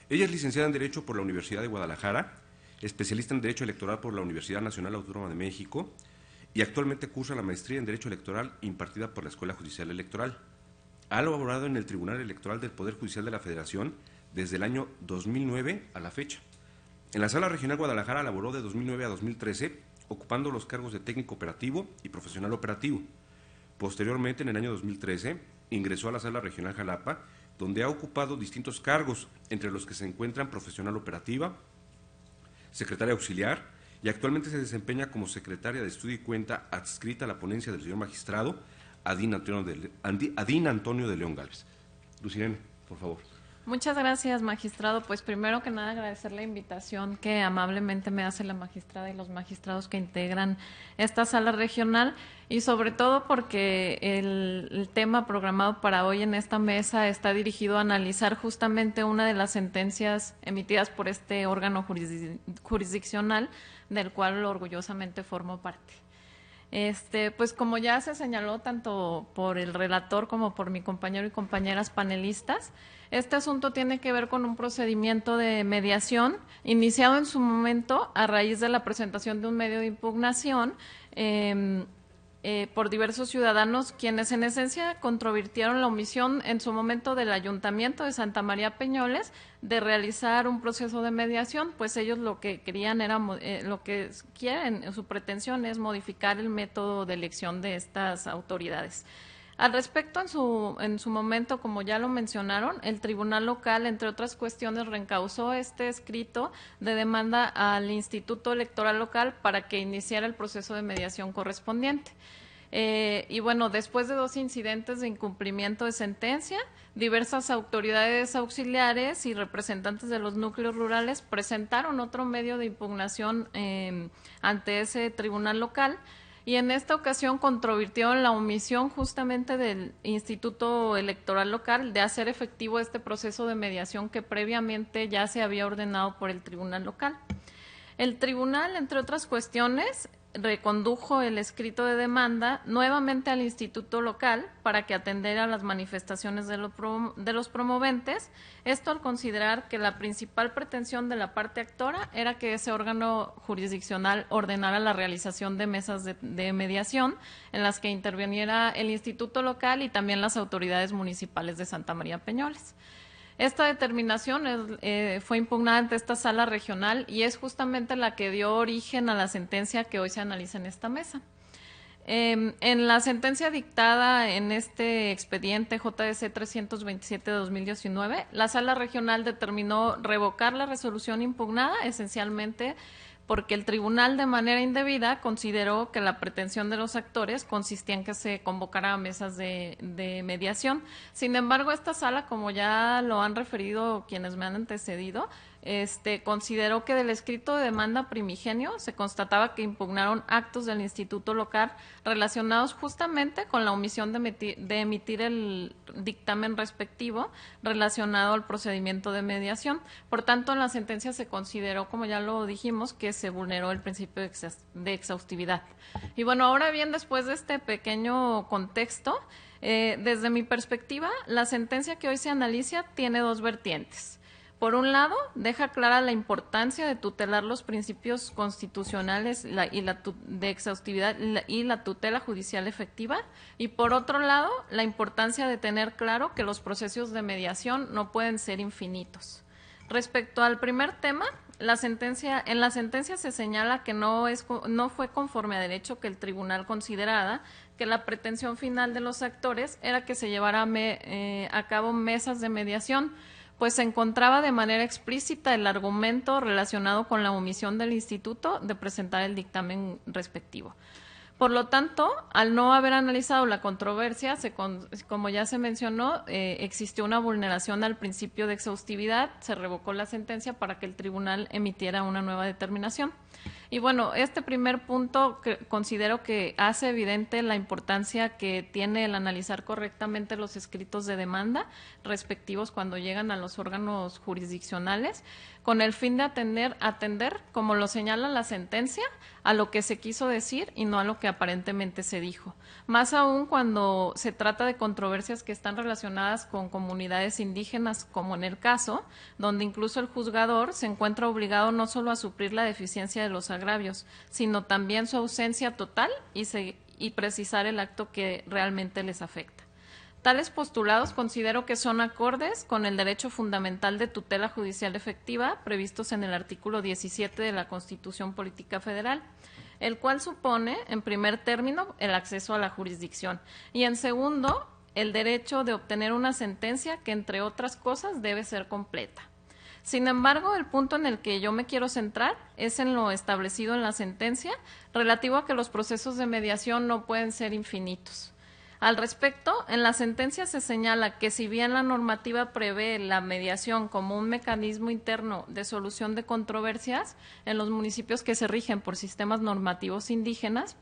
[SPEAKER 2] Ella es licenciada en Derecho por la Universidad de Guadalajara, especialista en Derecho Electoral por la Universidad Nacional Autónoma de México y actualmente cursa la maestría en Derecho Electoral impartida por la Escuela Judicial Electoral. Ha laborado en el Tribunal Electoral del Poder Judicial de la Federación desde el año 2009 a la fecha. En la Sala Regional Guadalajara laboró de 2009 a 2013, ocupando los cargos de técnico operativo y profesional operativo. Posteriormente, en el año 2013, ingresó a la Sala Regional Jalapa, donde ha ocupado distintos cargos, entre los que se encuentran profesional operativa, secretaria auxiliar, y actualmente se desempeña como secretaria de Estudio y Cuenta adscrita a la ponencia del señor magistrado Adín Antonio de León Gálvez. Lucirene, por favor.
[SPEAKER 4] Muchas gracias, magistrado. Pues primero que nada agradecer la invitación que amablemente me hace la magistrada y los magistrados que integran esta sala regional, y sobre todo porque el tema programado para hoy en esta mesa está dirigido a analizar justamente una de las sentencias emitidas por este órgano jurisdiccional del cual orgullosamente formo parte. Pues como ya se señaló tanto por el relator como por mi compañero y compañeras panelistas, este asunto tiene que ver con un procedimiento de mediación iniciado en su momento a raíz de la presentación de un medio de impugnación por diversos ciudadanos, quienes en esencia controvirtieron la omisión en su momento del Ayuntamiento de Santa María Peñoles de realizar un proceso de mediación, pues ellos lo que querían era, lo que quieren, su pretensión es modificar el método de elección de estas autoridades. Al respecto, en su momento, como ya lo mencionaron, el Tribunal Local, entre otras cuestiones, reencausó este escrito de demanda al Instituto Electoral Local para que iniciara el proceso de mediación correspondiente. Y bueno, después de 2 incidentes de incumplimiento de sentencia, diversas autoridades auxiliares y representantes de los núcleos rurales presentaron otro medio de impugnación ante ese Tribunal Local,
[SPEAKER 7] y en esta ocasión controvirtieron la omisión justamente del Instituto Electoral Local de hacer efectivo este proceso de mediación que previamente ya se había ordenado por el Tribunal Local. El tribunal, entre otras cuestiones, recondujo el escrito de demanda nuevamente al Instituto Local para que atendiera las manifestaciones de los promoventes, esto al considerar que la principal pretensión de la parte actora era que ese órgano jurisdiccional ordenara la realización de mesas de mediación en las que interviniera el Instituto Local y también las autoridades municipales de Santa María Peñoles. Esta determinación fue impugnada ante esta sala regional y es justamente la que dio origen a la sentencia que hoy se analiza en esta mesa. En la sentencia dictada en este expediente JDC 327 de 2019, la sala regional determinó revocar la resolución impugnada esencialmente porque el tribunal de manera indebida consideró que la pretensión de los actores consistía en que se convocara a mesas de mediación. Sin embargo, esta sala, como ya lo han referido quienes me han antecedido, consideró que del escrito de demanda primigenio se constataba que impugnaron actos del Instituto Local relacionados justamente con la omisión de emitir el dictamen respectivo relacionado al procedimiento de mediación. Por tanto, en la sentencia se consideró, como ya lo dijimos, que se vulneró el principio de exhaustividad. Y bueno, ahora bien, después de este pequeño contexto, desde mi perspectiva, la sentencia que hoy se analiza tiene dos vertientes. Por un lado, deja clara la importancia de tutelar los principios constitucionales de exhaustividad y la tutela judicial efectiva, y por otro lado, la importancia de tener claro que los procesos de mediación no pueden ser infinitos. Respecto al primer tema, en la sentencia se señala que no fue conforme a derecho que el tribunal considerara que la pretensión final de los actores era que se llevara a cabo mesas de mediación, pues se encontraba de manera explícita el argumento relacionado con la omisión del instituto de presentar el dictamen respectivo. Por lo tanto, al no haber analizado la controversia, como ya se mencionó, existió una vulneración al principio de exhaustividad, se revocó la sentencia para que el tribunal emitiera una nueva determinación. Y bueno, este primer punto considero que hace evidente la importancia que tiene el analizar correctamente los escritos de demanda respectivos cuando llegan a los órganos jurisdiccionales, con el fin de atender, como lo señala la sentencia, a lo que se quiso decir y no a lo que aparentemente se dijo. Más aún cuando se trata de controversias que están relacionadas con comunidades indígenas, como en el caso, donde incluso el juzgador se encuentra obligado no solo a suplir la deficiencia de los agravios, sino también su ausencia total y precisar el acto que realmente les afecta. Tales postulados considero que son acordes con el derecho fundamental de tutela judicial efectiva previstos en el artículo 17 de la Constitución Política Federal, el cual supone, en primer término, el acceso a la jurisdicción y, en segundo, el derecho de obtener una sentencia que, entre otras cosas, debe ser completa. Sin embargo, el punto en el que yo me quiero centrar es en lo establecido en la sentencia relativo a que los procesos de mediación no pueden ser infinitos. Al respecto, en la sentencia se señala que si bien la normativa prevé la mediación como un mecanismo interno de solución de controversias en los municipios que se rigen por sistemas normativos indígenas,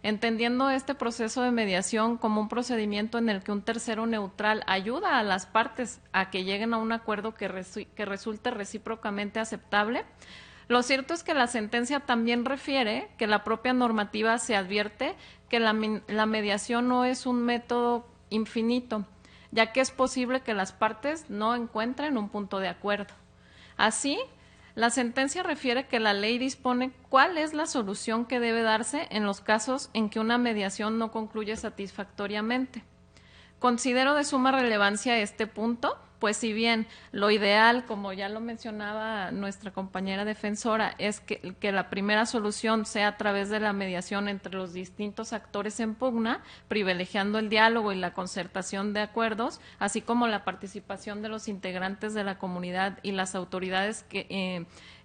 [SPEAKER 7] entendiendo este proceso de mediación como un procedimiento en el que un tercero neutral ayuda a las partes a que lleguen a un acuerdo que resulte recíprocamente aceptable, lo cierto es que la sentencia también refiere que la propia normativa se advierte que la mediación no es un método infinito, ya que es posible que las partes no encuentren un punto de acuerdo. Así, la sentencia refiere que la ley dispone cuál es la solución que debe darse en los casos en que una mediación no concluye satisfactoriamente. Considero de suma relevancia este punto, pues si bien lo ideal, como ya lo mencionaba nuestra compañera defensora, es que la primera solución sea a través de la mediación entre los distintos actores en pugna, privilegiando el diálogo y la concertación de acuerdos, así como la participación de los integrantes de la comunidad y las autoridades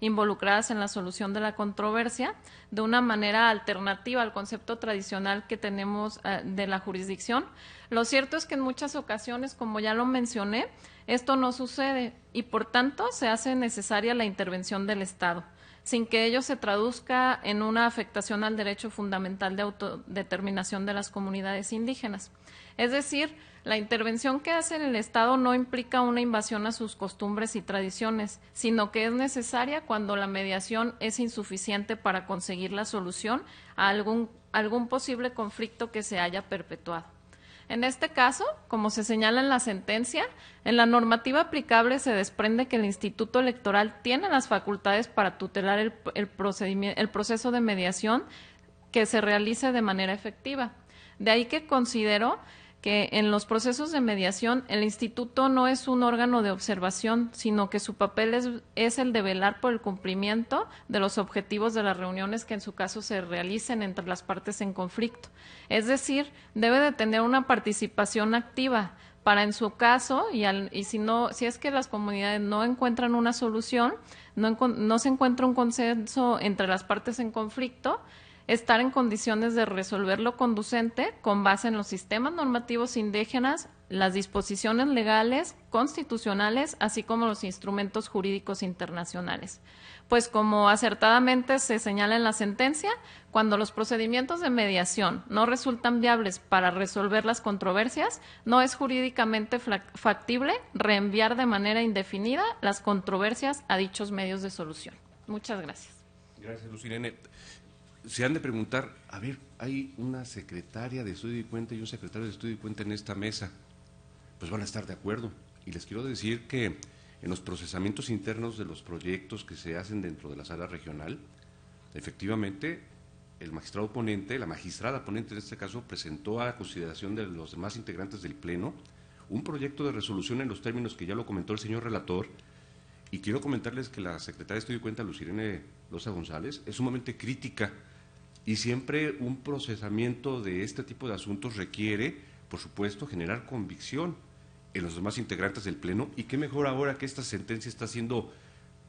[SPEAKER 7] involucradas en la solución de la controversia, de una manera alternativa al concepto tradicional que tenemos de la jurisdicción. Lo cierto es que en muchas ocasiones, como ya lo mencioné, esto no sucede y por tanto se hace necesaria la intervención del Estado. sin que ello se traduzca en una afectación al derecho fundamental de autodeterminación de las comunidades indígenas. Es decir, la intervención que hace el Estado no implica una invasión a sus costumbres y tradiciones, sino que es necesaria cuando la mediación es insuficiente para conseguir la solución a algún posible conflicto que se haya perpetuado. En este caso, como se señala en la sentencia, en la normativa aplicable se desprende que el Instituto Electoral tiene las facultades para tutelar el proceso de mediación que se realice de manera efectiva. De ahí que considero que en los procesos de mediación el instituto no es un órgano de observación, sino que su papel es el de velar por el cumplimiento de los objetivos de las reuniones que en su caso se realicen entre las partes en conflicto. Es decir, debe de tener una participación activa para en su caso, y si es que las comunidades no encuentran una solución, no se encuentra un consenso entre las partes en conflicto, estar en condiciones de resolverlo conducente con base en los sistemas normativos indígenas, las disposiciones legales, constitucionales, así como los instrumentos jurídicos internacionales. Pues como acertadamente se señala en la sentencia, cuando los procedimientos de mediación no resultan viables para resolver las controversias, no es jurídicamente factible reenviar de manera indefinida las controversias a dichos medios de solución. Muchas gracias.
[SPEAKER 2] Gracias, Luz Irene. Se han de preguntar, a ver, hay una secretaria de Estudio y Cuenta y un secretario de Estudio y Cuenta en esta mesa, pues van a estar de acuerdo. Y les quiero decir que en los procesamientos internos de los proyectos que se hacen dentro de la sala regional, efectivamente, el magistrado ponente, la magistrada ponente en este caso, presentó a consideración de los demás integrantes del Pleno un proyecto de resolución en los términos que ya lo comentó el señor relator. Y quiero comentarles que la secretaria de Estudio y Cuenta, Luz Irene Loza González, es sumamente crítica. Y siempre un procesamiento de este tipo de asuntos requiere, por supuesto, generar convicción en los demás integrantes del Pleno, y qué mejor ahora que esta sentencia está siendo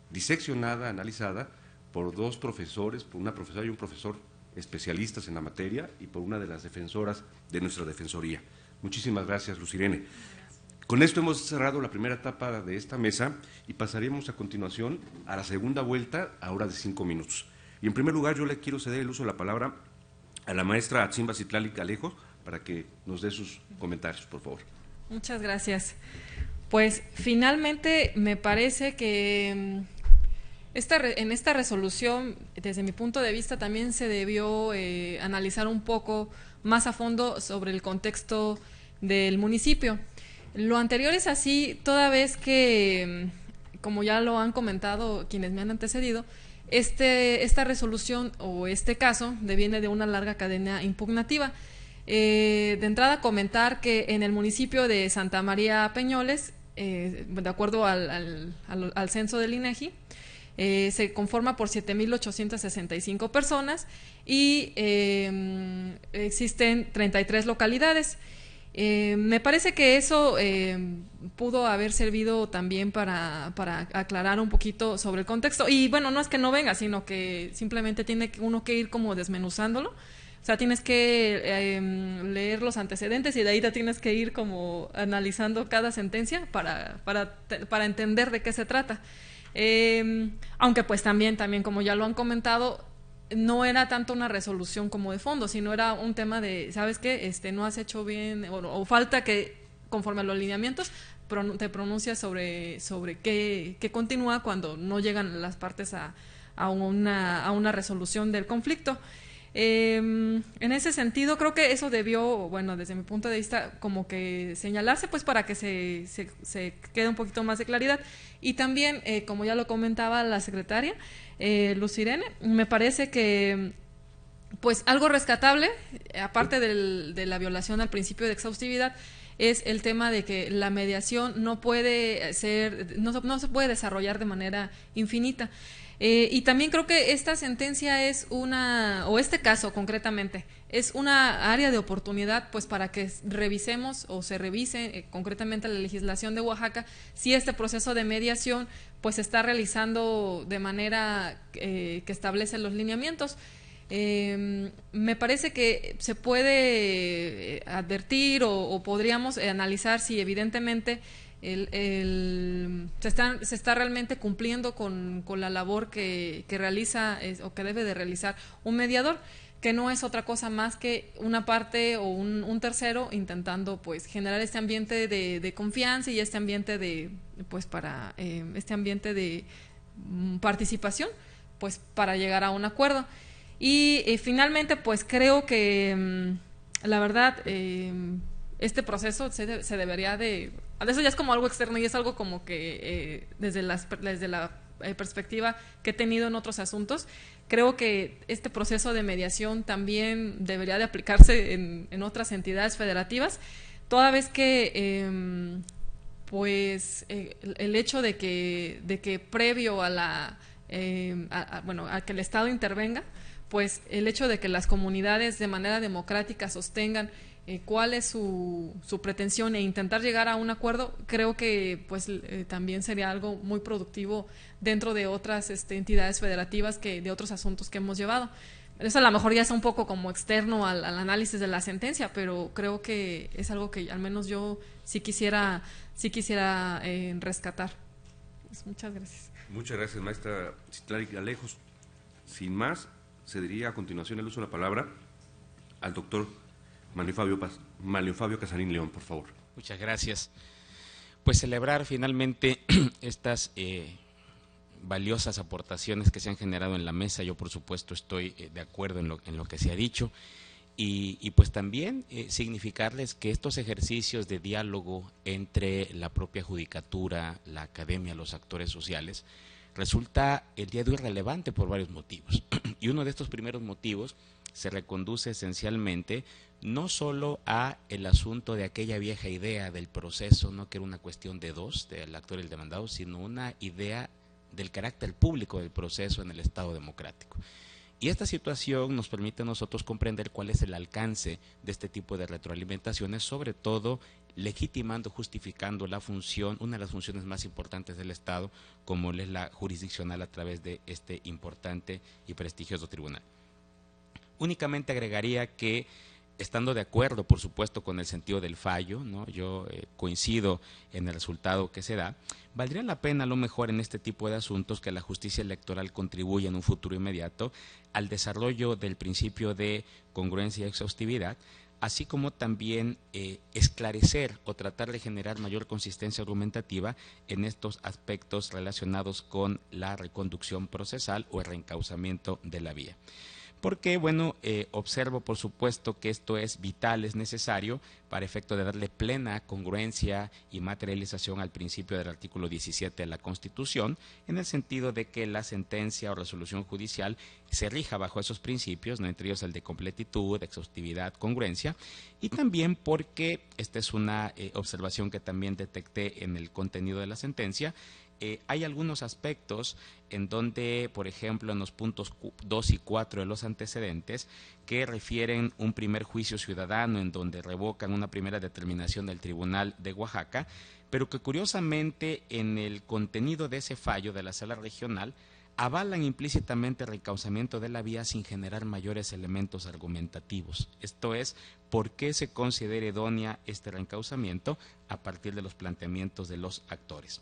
[SPEAKER 2] diseccionada, analizada por dos profesores, por una profesora y un profesor especialistas en la materia, y por una de las defensoras de nuestra Defensoría. Muchísimas gracias, Luz Irene. Con esto hemos cerrado la primera etapa de esta mesa y pasaríamos a continuación a la segunda vuelta, ahora de 5 minutos. Y en primer lugar yo le quiero ceder el uso de la palabra a la maestra Atzimba Citlali Alejo para que nos dé sus comentarios, por favor.
[SPEAKER 4] Muchas gracias. Pues finalmente me parece que en esta resolución, desde mi punto de vista, también se debió analizar un poco más a fondo sobre el contexto del municipio. Lo anterior es así, toda vez que, como ya lo han comentado quienes me han antecedido, esta resolución o este caso deviene de una larga cadena impugnativa. De entrada, comentar que en el municipio de Santa María Peñoles, de acuerdo al censo del INEGI, se conforma por 7,865 personas y existen 33 localidades. Me parece que eso pudo haber servido también para aclarar un poquito sobre el contexto. Y bueno, no es que no venga, sino que simplemente tiene uno que ir como desmenuzándolo. O sea, tienes que leer los antecedentes y de ahí te tienes que ir como analizando cada sentencia para entender de qué se trata. Aunque pues también como ya lo han comentado, no era tanto una resolución como de fondo, sino era un tema de, ¿sabes qué? No has hecho bien o falta que, conforme a los lineamientos, te pronuncias sobre qué continúa cuando no llegan las partes a una resolución del conflicto. En ese sentido, creo que eso debió, bueno, desde mi punto de vista, como que señalarse, pues para que se quede un poquito más de claridad. Y también, como ya lo comentaba la secretaria, Luz Irene, me parece que pues algo rescatable, aparte de la violación al principio de exhaustividad, es el tema de que la mediación no se puede desarrollar de manera infinita. Y también creo que esta sentencia o este caso concretamente, es una área de oportunidad pues para que revisemos o se revise concretamente la legislación de Oaxaca, si este proceso de mediación pues se está realizando de manera que establece los lineamientos. Me parece que se puede advertir o podríamos analizar si evidentemente se está realmente cumpliendo con la labor que realiza o que debe de realizar un mediador, que no es otra cosa más que una parte o un tercero intentando pues generar este ambiente de confianza y este ambiente de pues para este ambiente de participación pues para llegar a un acuerdo. Y finalmente pues creo que la verdad este proceso se debería de... Eso ya es como algo externo y es algo como que desde la perspectiva que he tenido en otros asuntos, creo que este proceso de mediación también debería de aplicarse en otras entidades federativas, toda vez que pues el hecho de que previo a la a que el Estado intervenga, pues el hecho de que las comunidades de manera democrática sostengan cuál es su pretensión e intentar llegar a un acuerdo, creo que pues también sería algo muy productivo dentro de otras entidades federativas de otros asuntos que hemos llevado. Eso a lo mejor ya es un poco como externo al análisis de la sentencia, pero creo que es algo que al menos yo sí quisiera rescatar. Pues, muchas gracias.
[SPEAKER 2] Muchas gracias, maestra Citlali Gallegos. Sin más, cedería a continuación el uso de la palabra al doctor Manlio Fabio Casarín León, por favor.
[SPEAKER 5] Muchas gracias. Pues celebrar finalmente estas valiosas aportaciones que se han generado en la mesa. Yo, por supuesto, estoy de acuerdo en lo que se ha dicho. Y pues también significarles que estos ejercicios de diálogo entre la propia judicatura, la academia, los actores sociales, resulta el día de hoy relevante por varios motivos. Y uno de estos primeros motivos se reconduce esencialmente no solo a el asunto de aquella vieja idea del proceso, no que era una cuestión de dos, del actor y el demandado, sino una idea del carácter público del proceso en el Estado democrático. Y esta situación nos permite a nosotros comprender cuál es el alcance de este tipo de retroalimentaciones, sobre todo legitimando, justificando la función, una de las funciones más importantes del Estado, como es la jurisdiccional a través de este importante y prestigioso tribunal. Únicamente agregaría que, estando de acuerdo, por supuesto, con el sentido del fallo, ¿no? Yo coincido en el resultado que se da, valdría la pena a lo mejor en este tipo de asuntos que la justicia electoral contribuya en un futuro inmediato al desarrollo del principio de congruencia y exhaustividad, así como también esclarecer o tratar de generar mayor consistencia argumentativa en estos aspectos relacionados con la reconducción procesal o el reencauzamiento de la vía. Porque, bueno, observo, por supuesto, que esto es vital, es necesario para efecto de darle plena congruencia y materialización al principio del artículo 17 de la Constitución, en el sentido de que la sentencia o resolución judicial se rija bajo esos principios, ¿no? Entre ellos el de completitud, exhaustividad, congruencia, y también porque, esta es una observación que también detecté en el contenido de la sentencia, hay algunos aspectos en donde, por ejemplo, en los puntos 2 y 4 de los antecedentes, que refieren un primer juicio ciudadano en donde revocan una primera determinación del Tribunal de Oaxaca, pero que curiosamente en el contenido de ese fallo de la Sala Regional avalan implícitamente el reencauzamiento de la vía sin generar mayores elementos argumentativos. Esto es, ¿por qué se considera idónea este reencauzamiento a partir de los planteamientos de los actores?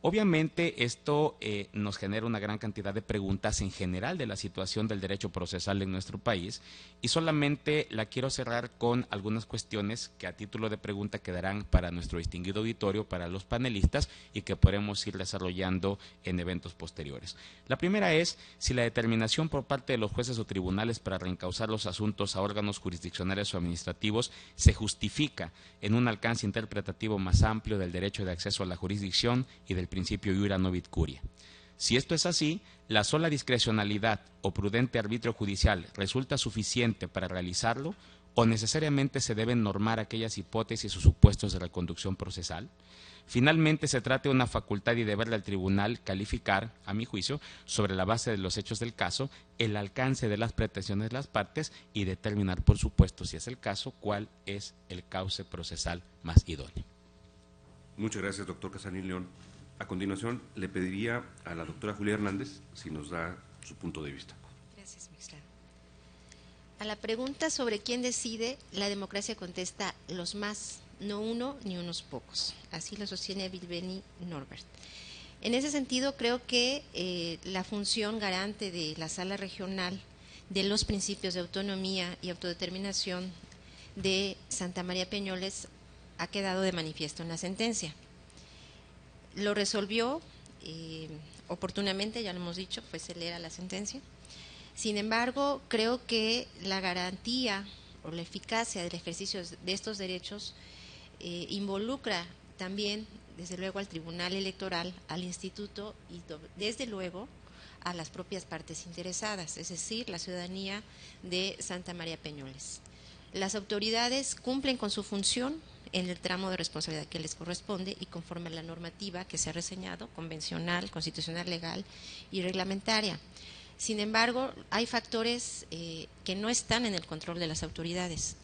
[SPEAKER 5] Obviamente esto nos genera una gran cantidad de preguntas en general de la situación del derecho procesal en nuestro país y solamente la quiero cerrar con algunas cuestiones que a título de pregunta quedarán para nuestro distinguido auditorio, para los panelistas y que podremos ir desarrollando en eventos posteriores. La primera es si la determinación por parte de los jueces o tribunales para reencauzar los asuntos a órganos jurisdiccionales o administrativos se justifica en un alcance interpretativo más amplio del derecho de acceso a la jurisdicción y del principio iura novit curia. Si esto es así, la sola discrecionalidad o prudente arbitrio judicial resulta suficiente para realizarlo o necesariamente se deben normar aquellas hipótesis o supuestos de reconducción procesal. Finalmente, se trata de una facultad y deber del tribunal calificar, a mi juicio, sobre la base de los hechos del caso, el alcance de las pretensiones de las partes y determinar, por supuesto, si es el caso, cuál es el cauce procesal más idóneo.
[SPEAKER 2] Muchas gracias, doctor Casarín León. A continuación, le pediría a la doctora Julia Hernández si nos da su punto de vista.
[SPEAKER 6] Gracias, magistrado. A la pregunta sobre quién decide, la democracia contesta los más, no uno ni unos pocos. Así lo sostiene Bilbeni Norbert. En ese sentido, creo que la función garante de la Sala Regional de los principios de autonomía y autodeterminación de Santa María Peñoles ha quedado de manifiesto en la sentencia. Lo resolvió oportunamente, ya lo hemos dicho, fue celera la sentencia. Sin embargo, creo que la garantía o la eficacia del ejercicio de estos derechos involucra también, desde luego, al Tribunal Electoral, al Instituto y, desde luego, a las propias partes interesadas, es decir, la ciudadanía de Santa María Peñoles. Las autoridades cumplen con su función en el tramo de responsabilidad que les corresponde y conforme a la normativa que se ha reseñado, convencional, constitucional, legal y reglamentaria. Sin embargo, hay factores que no están en el control de las autoridades.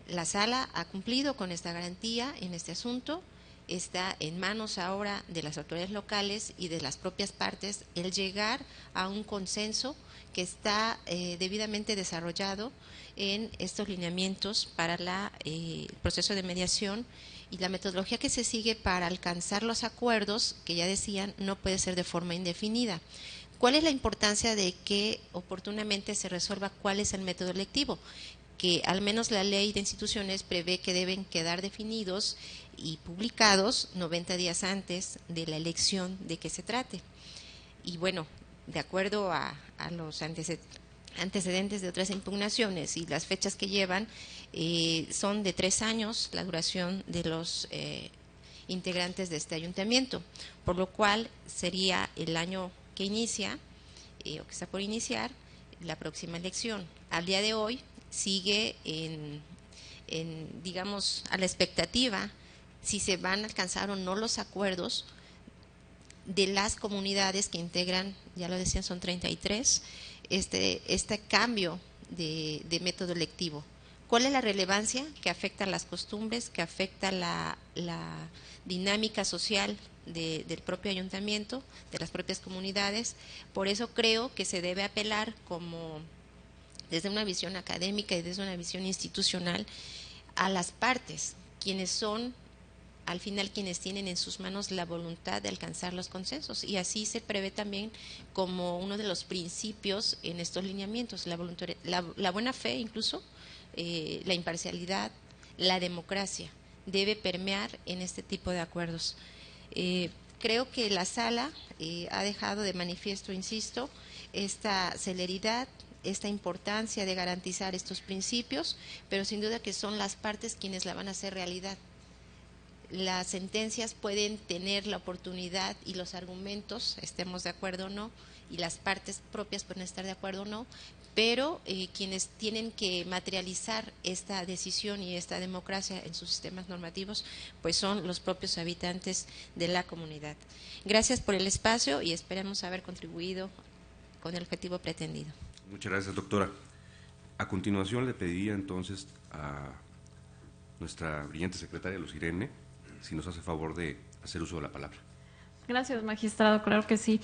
[SPEAKER 6] La Sala ha cumplido con esta garantía en este asunto, está en manos ahora de las autoridades locales y de las propias partes el llegar a un consenso que está debidamente desarrollado en estos lineamientos para el proceso de mediación y la metodología que se sigue para alcanzar los acuerdos, que ya decían, no puede ser de forma indefinida. ¿Cuál es la importancia de que oportunamente se resuelva cuál es el método electivo? Que al menos la ley de instituciones prevé que deben quedar definidos y publicados 90 días antes de la elección de que se trate. Y bueno, de acuerdo a los antecedentes de otras impugnaciones y las fechas que llevan, son de 3 años la duración de los integrantes de este ayuntamiento, por lo cual sería el año que inicia o que está por iniciar la próxima elección. Al día de hoy sigue digamos, a la expectativa si se van a alcanzar o no los acuerdos de las comunidades que integran, ya lo decían, son 33, este cambio de método electivo. ¿Cuál es la relevancia? Que afecta las costumbres, que afecta la dinámica social del propio ayuntamiento, de las propias comunidades. Por eso creo que se debe apelar como desde una visión académica y desde una visión institucional a las partes, quienes son al final quienes tienen en sus manos la voluntad de alcanzar los consensos, y así se prevé también como uno de los principios en estos lineamientos, la buena fe, incluso la imparcialidad, la democracia debe permear en este tipo de acuerdos. Creo que la Sala ha dejado de manifiesto, insisto, esta celeridad, esta importancia de garantizar estos principios, pero sin duda que son las partes quienes la van a hacer realidad. Las sentencias pueden tener la oportunidad y los argumentos, estemos de acuerdo o no, y las partes propias pueden estar de acuerdo o no, pero quienes tienen que materializar esta decisión y esta democracia en sus sistemas normativos, pues son los propios habitantes de la comunidad. Gracias por el espacio y esperamos haber contribuido con el objetivo pretendido.
[SPEAKER 2] Muchas gracias, doctora. A continuación le pediría entonces a nuestra brillante secretaria Luz Irene si nos hace favor de hacer uso de la palabra.
[SPEAKER 7] Gracias, magistrado, claro que sí.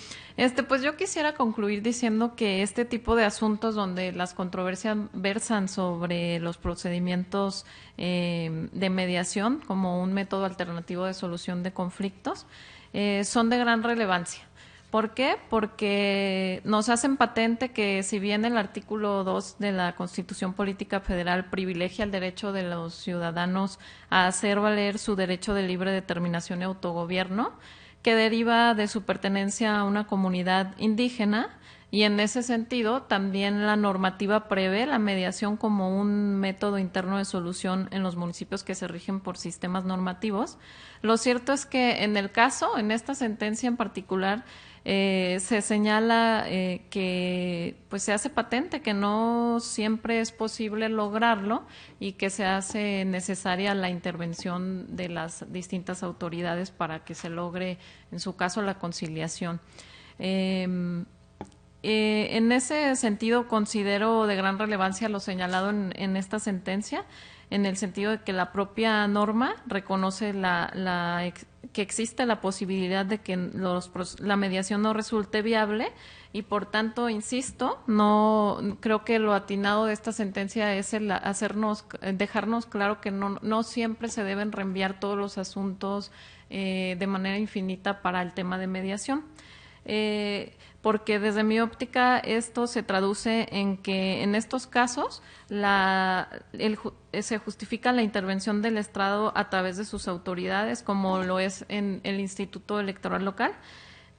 [SPEAKER 7] Pues yo quisiera concluir diciendo que este tipo de asuntos donde las controversias versan sobre los procedimientos de mediación como un método alternativo de solución de conflictos son de gran relevancia. ¿Por qué? Porque nos hacen patente que si bien el artículo 2 de la Constitución Política Federal privilegia el derecho de los ciudadanos a hacer valer su derecho de libre determinación y autogobierno, que deriva de su pertenencia a una comunidad indígena, y en ese sentido también la normativa prevé la mediación como un método interno de solución en los municipios que se rigen por sistemas normativos. Lo cierto es que en esta sentencia en particular, se señala que pues se hace patente que no siempre es posible lograrlo y que se hace necesaria la intervención de las distintas autoridades para que se logre, en su caso, la conciliación. En ese sentido, considero de gran relevancia lo señalado en esta sentencia, en el sentido de que la propia norma reconoce que existe la posibilidad de que la mediación no resulte viable y por tanto, insisto, no creo que lo atinado de esta sentencia es el dejarnos claro que no siempre se deben reenviar todos los asuntos de manera infinita para el tema de mediación. Porque desde mi óptica esto se traduce en que en estos casos se justifica la intervención del Estado a través de sus autoridades, como lo es en el Instituto Electoral Local,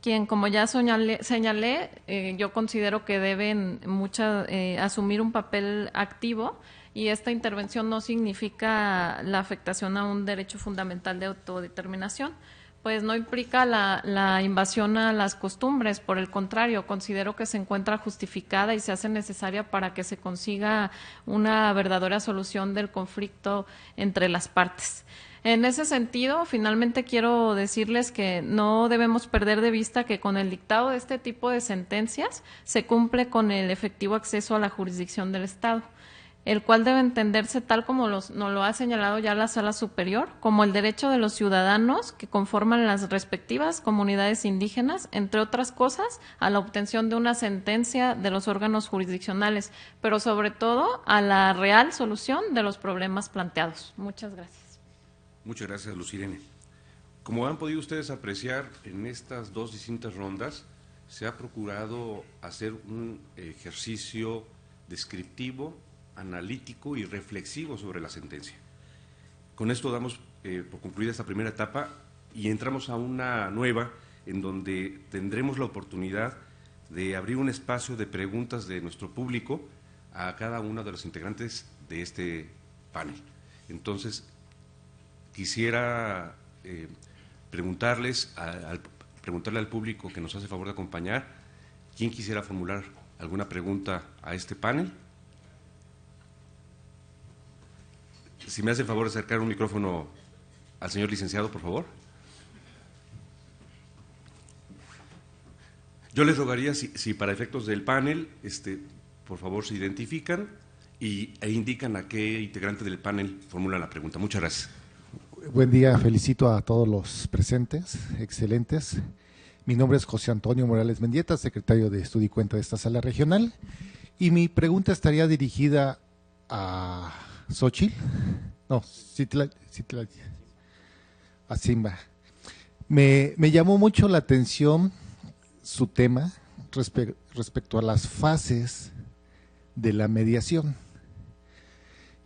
[SPEAKER 7] quien, como ya señalé, yo considero que deben asumir un papel activo, y esta intervención no significa la afectación a un derecho fundamental de autodeterminación, pues no implica la invasión a las costumbres. Por el contrario, considero que se encuentra justificada y se hace necesaria para que se consiga una verdadera solución del conflicto entre las partes. En ese sentido, finalmente quiero decirles que no debemos perder de vista que con el dictado de este tipo de sentencias se cumple con el efectivo acceso a la jurisdicción del Estado, el cual debe entenderse tal como nos lo ha señalado ya la Sala Superior, como el derecho de los ciudadanos que conforman las respectivas comunidades indígenas, entre otras cosas, a la obtención de una sentencia de los órganos jurisdiccionales, pero sobre todo a la real solución de los problemas planteados. Muchas gracias.
[SPEAKER 2] Muchas gracias, Lucirene. Como han podido ustedes apreciar, en estas dos distintas rondas se ha procurado hacer un ejercicio descriptivo, analítico y reflexivo sobre la sentencia. Con esto damos por concluida esta primera etapa y entramos a una nueva en donde tendremos la oportunidad de abrir un espacio de preguntas de nuestro público a cada una de los integrantes de este panel. Entonces, quisiera preguntarle al público que nos hace favor de acompañar, ¿quién quisiera formular alguna pregunta a este panel? Si me hace el favor de acercar un micrófono al señor licenciado, por favor. Yo les rogaría, si para efectos del panel, por favor se identifican e indican a qué integrante del panel formulan la pregunta. Muchas gracias.
[SPEAKER 8] Buen día, felicito a todos los presentes, excelentes. Mi nombre es José Antonio Morales Mendieta, secretario de Estudio y Cuenta de esta sala regional, y mi pregunta estaría dirigida a Xochitl, a Simba. Me llamó mucho la atención su tema respecto a las fases de la mediación,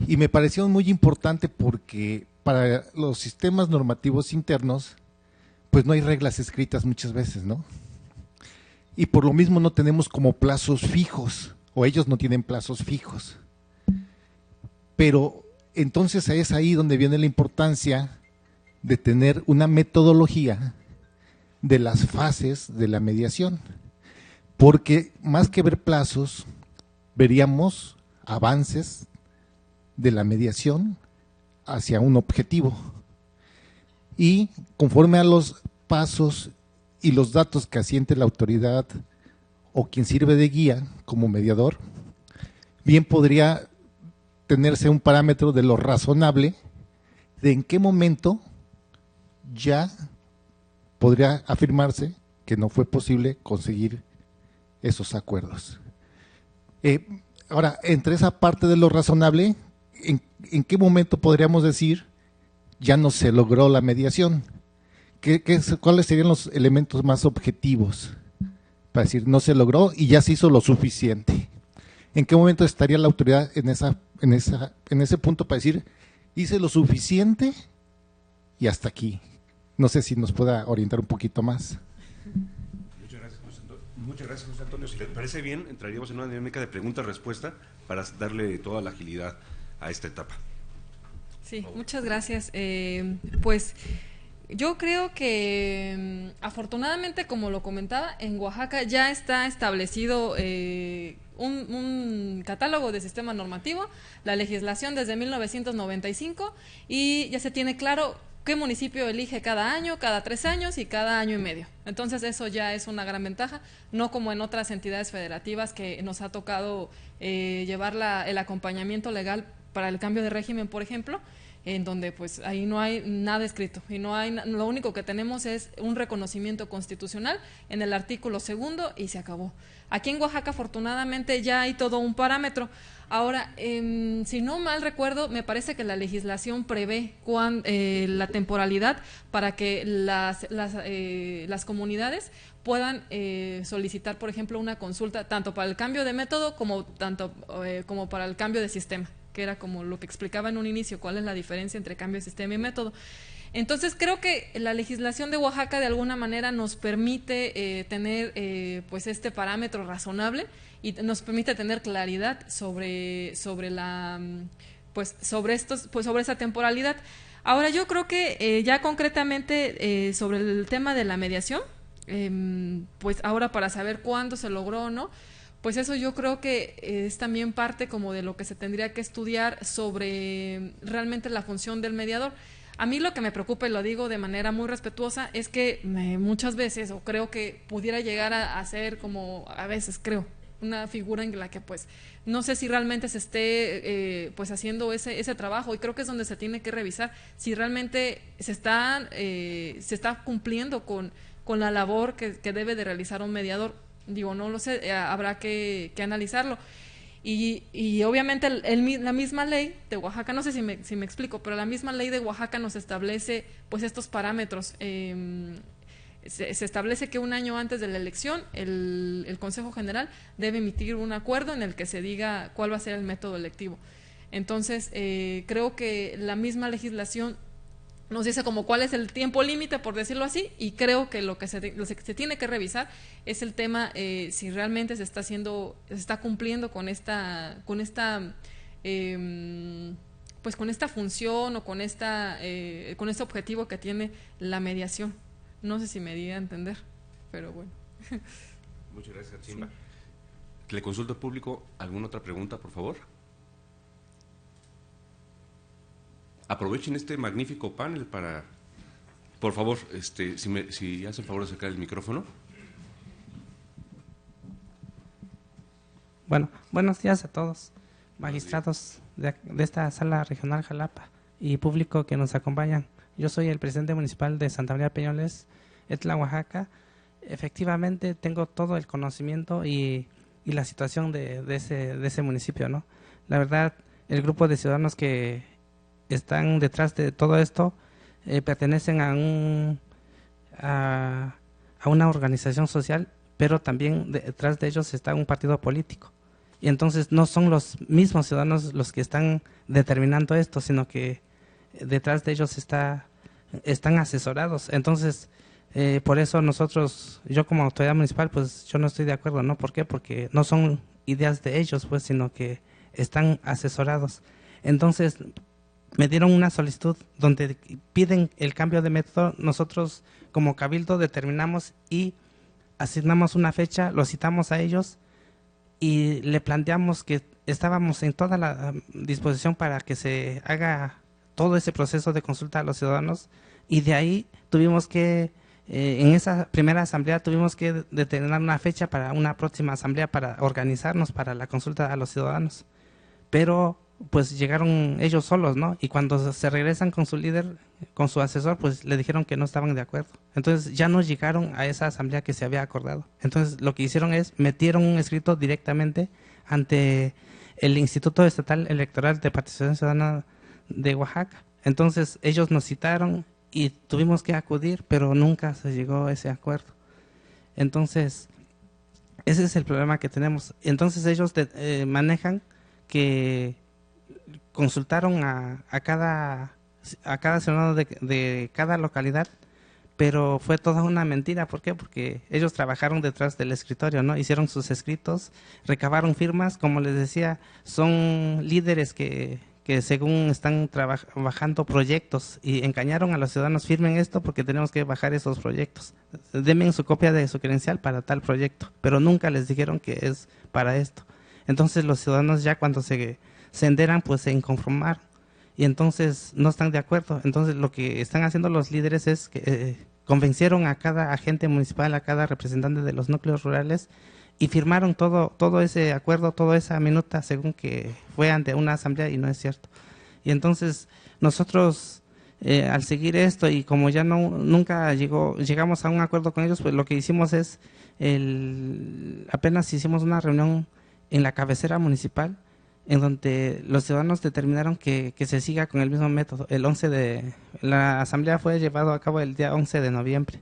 [SPEAKER 8] y me pareció muy importante porque para los sistemas normativos internos, pues no hay reglas escritas muchas veces, ¿no? Y por lo mismo no tenemos como plazos fijos, o ellos no tienen plazos fijos. Pero entonces es ahí donde viene la importancia de tener una metodología de las fases de la mediación, porque más que ver plazos, veríamos avances de la mediación hacia un objetivo, y conforme a los pasos y los datos que asiente la autoridad o quien sirve de guía como mediador, bien podría tenerse un parámetro de lo razonable, de en qué momento ya podría afirmarse que no fue posible conseguir esos acuerdos. Ahora, entre esa parte de lo razonable, ¿en qué momento podríamos decir ya no se logró la mediación? ¿Cuáles serían los elementos más objetivos para decir no se logró y ya se hizo lo suficiente? ¿En qué momento estaría la autoridad en ese punto para decir hice lo suficiente y hasta aquí? No sé si nos pueda orientar un poquito más.
[SPEAKER 2] Muchas gracias, José Antonio. Si les parece bien, entraríamos en una dinámica de pregunta-respuesta para darle toda la agilidad a esta etapa.
[SPEAKER 4] Sí, muchas gracias. Pues yo creo que afortunadamente, como lo comentaba, en Oaxaca ya está establecido un catálogo de sistema normativo, la legislación desde 1995, y ya se tiene claro qué municipio elige cada año, cada 3 años y cada año y medio. Entonces eso ya es una gran ventaja, no como en otras entidades federativas que nos ha tocado llevar el acompañamiento legal para el cambio de régimen, por ejemplo, en donde pues ahí no hay nada escrito y no hay, lo único que tenemos es un reconocimiento constitucional en el artículo 2 y se acabó. Aquí en Oaxaca afortunadamente ya hay todo un parámetro. Ahora, si no mal recuerdo, me parece que la legislación prevé la temporalidad para que las comunidades puedan solicitar, por ejemplo, una consulta tanto para el cambio de método como para el cambio de sistema, que era como lo que explicaba en un inicio, cuál es la diferencia entre cambio de sistema y método. Entonces creo que la legislación de Oaxaca de alguna manera nos permite tener pues este parámetro razonable y nos permite tener claridad sobre esa temporalidad. Ahora yo creo que ya concretamente sobre el tema de la mediación, pues ahora para saber cuándo se logró o no, pues eso yo creo que es también parte como de lo que se tendría que estudiar sobre realmente la función del mediador. A mí lo que me preocupa, y lo digo de manera muy respetuosa, es que muchas veces, o creo que pudiera llegar a ser como, a veces creo, una figura en la que pues no sé si realmente se esté pues haciendo ese trabajo, y creo que es donde se tiene que revisar si realmente se está cumpliendo con la labor que debe de realizar un mediador. Digo, no lo sé, habrá que analizarlo. Y obviamente la misma ley de Oaxaca, no sé si me explico, pero la misma ley de Oaxaca nos establece pues estos parámetros. Se establece que un año antes de la elección el Consejo General debe emitir un acuerdo en el que se diga cuál va a ser el método electivo. Entonces, creo que la misma legislación nos dice como cuál es el tiempo límite, por decirlo así, y creo que lo que se tiene que revisar es el tema si realmente se está cumpliendo con esta pues con esta función o con este objetivo que tiene la mediación. No sé si me di a entender, pero bueno.
[SPEAKER 2] Muchas gracias, Chimba. Sí. Le consulto al público, ¿alguna otra pregunta, por favor? Aprovechen este magnífico panel para, por favor, si hace el favor de acercar el micrófono.
[SPEAKER 9] Bueno, buenos días a todos, magistrados de esta sala regional Jalapa y público que nos acompañan. Yo soy el presidente municipal de Santa María Peñoles, Etla, Oaxaca. Efectivamente, tengo todo el conocimiento y la situación de ese municipio, ¿no? La verdad, el grupo de ciudadanos que están detrás de todo esto pertenecen a una organización social, pero también detrás de ellos está un partido político. Y entonces no son los mismos ciudadanos los que están determinando esto, sino que detrás de ellos están asesorados. Entonces, por eso yo como autoridad municipal, pues yo no estoy de acuerdo, ¿no? ¿Por qué? Porque no son ideas de ellos, pues, sino que están asesorados. Entonces, me dieron una solicitud donde piden el cambio de método. Nosotros como cabildo determinamos y asignamos una fecha, los citamos a ellos y le planteamos que estábamos en toda la disposición para que se haga todo ese proceso de consulta a los ciudadanos, y de ahí tuvimos que, en esa primera asamblea tuvimos que determinar una fecha para una próxima asamblea para organizarnos para la consulta a los ciudadanos. Pero pues llegaron ellos solos, ¿no? Y cuando se regresan con su líder, con su asesor, pues le dijeron que no estaban de acuerdo. Entonces ya no llegaron a esa asamblea que se había acordado. Entonces lo que hicieron es metieron un escrito directamente ante el Instituto Estatal Electoral de Participación Ciudadana de Oaxaca. Entonces ellos nos citaron y tuvimos que acudir, pero nunca se llegó a ese acuerdo. Entonces ese es el problema que tenemos. Entonces ellos manejan que consultaron a cada ciudadano de cada localidad, pero fue toda una mentira. ¿Por qué? Porque ellos trabajaron detrás del escritorio, ¿no? Hicieron sus escritos, recabaron firmas, como les decía, son líderes que según están trabajando proyectos y engañaron a los ciudadanos: firmen esto porque tenemos que bajar esos proyectos, denme su copia de su credencial para tal proyecto, pero nunca les dijeron que es para esto. Entonces los ciudadanos ya cuando se enteran, pues se inconformaron y entonces no están de acuerdo. Entonces lo que están haciendo los líderes es que convencieron a cada agente municipal, a cada representante de los núcleos rurales, y firmaron todo ese acuerdo, toda esa minuta, según que fue ante una asamblea, y no es cierto. Y entonces nosotros, al seguir esto y como ya nunca llegamos a un acuerdo con ellos, pues lo que hicimos es, apenas hicimos una reunión en la cabecera municipal, en donde los ciudadanos determinaron que se siga con el mismo método. La asamblea fue llevado a cabo el día 11 de noviembre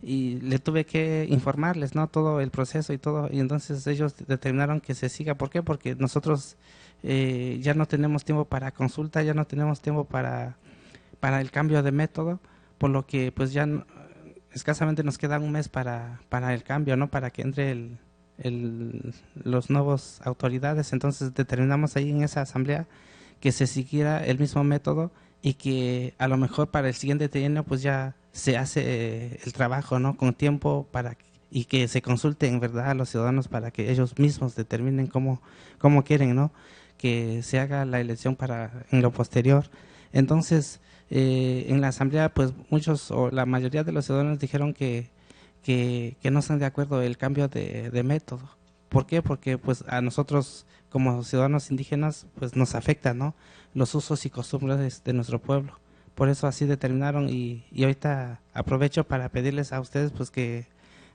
[SPEAKER 9] y le tuve que informarles, ¿no?, todo el proceso y todo, y entonces ellos determinaron que se siga. ¿Por qué? Porque nosotros ya no tenemos tiempo para consulta, ya no tenemos tiempo para el cambio de método, por lo que pues ya escasamente nos queda un mes para el cambio, ¿no?, para que entre los nuevos autoridades. Entonces determinamos ahí en esa asamblea que se siguiera el mismo método y que a lo mejor para el siguiente trienio pues ya se hace el trabajo, ¿no?, con tiempo y que se consulte en verdad a los ciudadanos para que ellos mismos determinen cómo quieren, ¿no?, que se haga la elección en lo posterior. Entonces en la asamblea pues muchos o la mayoría de los ciudadanos dijeron que no están de acuerdo el cambio de método. ¿Por qué? Porque pues a nosotros como ciudadanos indígenas pues nos afecta, ¿no?, los usos y costumbres de nuestro pueblo. Por eso así determinaron y ahorita aprovecho para pedirles a ustedes pues que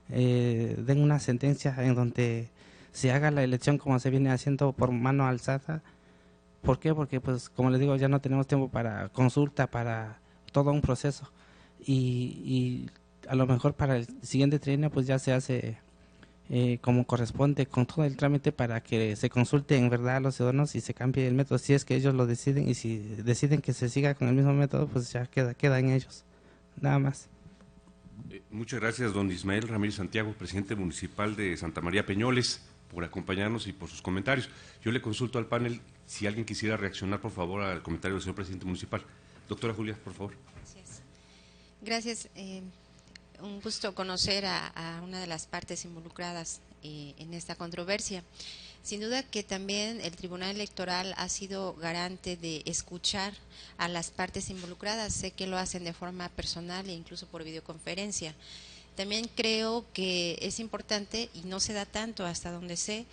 [SPEAKER 9] den una sentencia en donde se haga la elección como se viene haciendo por mano alzada. ¿Por qué? Porque pues como les digo, ya no tenemos tiempo para consulta, para todo un proceso y a lo mejor para el siguiente trienio pues ya se hace como corresponde, con todo el trámite para que se consulte en verdad a los ciudadanos y se cambie el método, si es que ellos lo deciden, y si deciden que se siga con el mismo método, pues ya queda en ellos, nada más.
[SPEAKER 2] Muchas gracias, don Ismael Ramírez Santiago, presidente municipal de Santa María Peñoles, por acompañarnos y por sus comentarios. Yo le consulto al panel si alguien quisiera reaccionar, por favor, al comentario del señor presidente municipal. Doctora Julia, por favor.
[SPEAKER 6] Gracias. Un gusto conocer a una de las partes involucradas en esta controversia. Sin duda que también el Tribunal Electoral ha sido garante de escuchar a las partes involucradas. Sé que lo hacen de forma personal e incluso por videoconferencia. También creo que es importante, y no se da tanto hasta donde sé,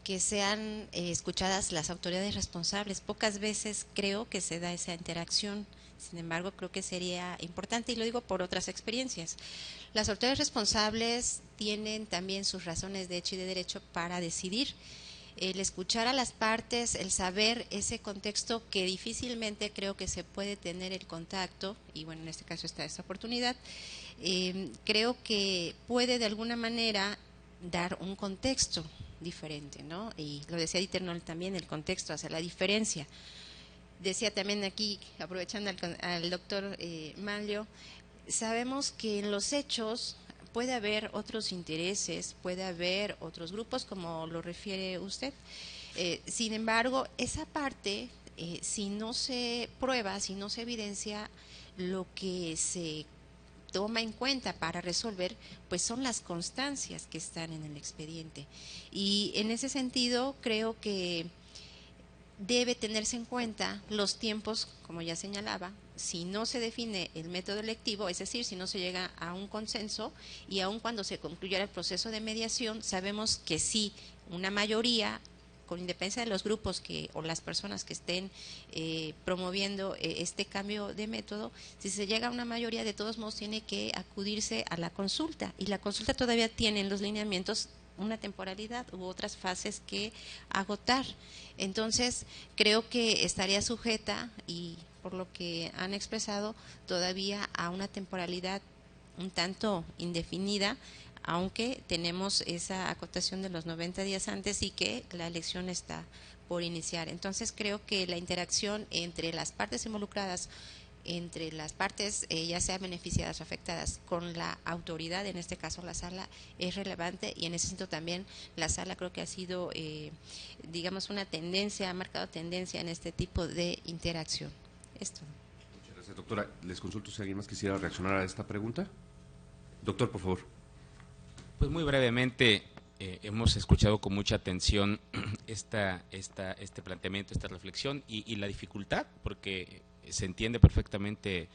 [SPEAKER 6] que sean escuchadas las autoridades responsables. Pocas veces creo que se da esa interacción. Sin embargo, creo que sería importante, y lo digo por otras experiencias. Las autoridades responsables tienen también sus razones de hecho y de derecho para decidir. El escuchar a las partes, el saber ese contexto que difícilmente creo que se puede tener el contacto, y bueno, en este caso está esta oportunidad, creo que puede de alguna manera dar un contexto diferente, ¿no? Y lo decía Dieter Noll también, el contexto hace la diferencia. Decía también aquí, aprovechando al doctor Manlio, sabemos que en los hechos puede haber otros intereses, puede haber otros grupos, como lo refiere usted. Sin embargo, esa parte, si no se prueba, si no se evidencia, lo que se toma en cuenta para resolver, pues son las constancias que están en el expediente. Y en ese sentido, creo que debe tenerse en cuenta los tiempos, como ya señalaba, si no se define el método electivo, es decir, si no se llega a un consenso, y aun cuando se concluyera el proceso de mediación, sabemos que sí, una mayoría, con independencia de los grupos o las personas que estén promoviendo este cambio de método, si se llega a una mayoría, de todos modos tiene que acudirse a la consulta, y la consulta todavía tiene en los lineamientos una temporalidad u otras fases que agotar. Entonces, creo que estaría sujeta, y por lo que han expresado, todavía a una temporalidad un tanto indefinida, aunque tenemos esa acotación de los 90 días antes y que la elección está por iniciar. Entonces, creo que la interacción entre las partes involucradas, entre las partes ya sea beneficiadas o afectadas, con la autoridad, en este caso la sala, es relevante, y en ese sentido también la sala creo que ha sido, digamos, una tendencia, ha marcado tendencia en este tipo de interacción. Esto.
[SPEAKER 2] Muchas gracias, doctora. Les consulto si alguien más quisiera reaccionar a esta pregunta. Doctor, por favor.
[SPEAKER 5] Pues muy brevemente, hemos escuchado con mucha atención este planteamiento, esta reflexión y la dificultad, porque se entiende perfectamente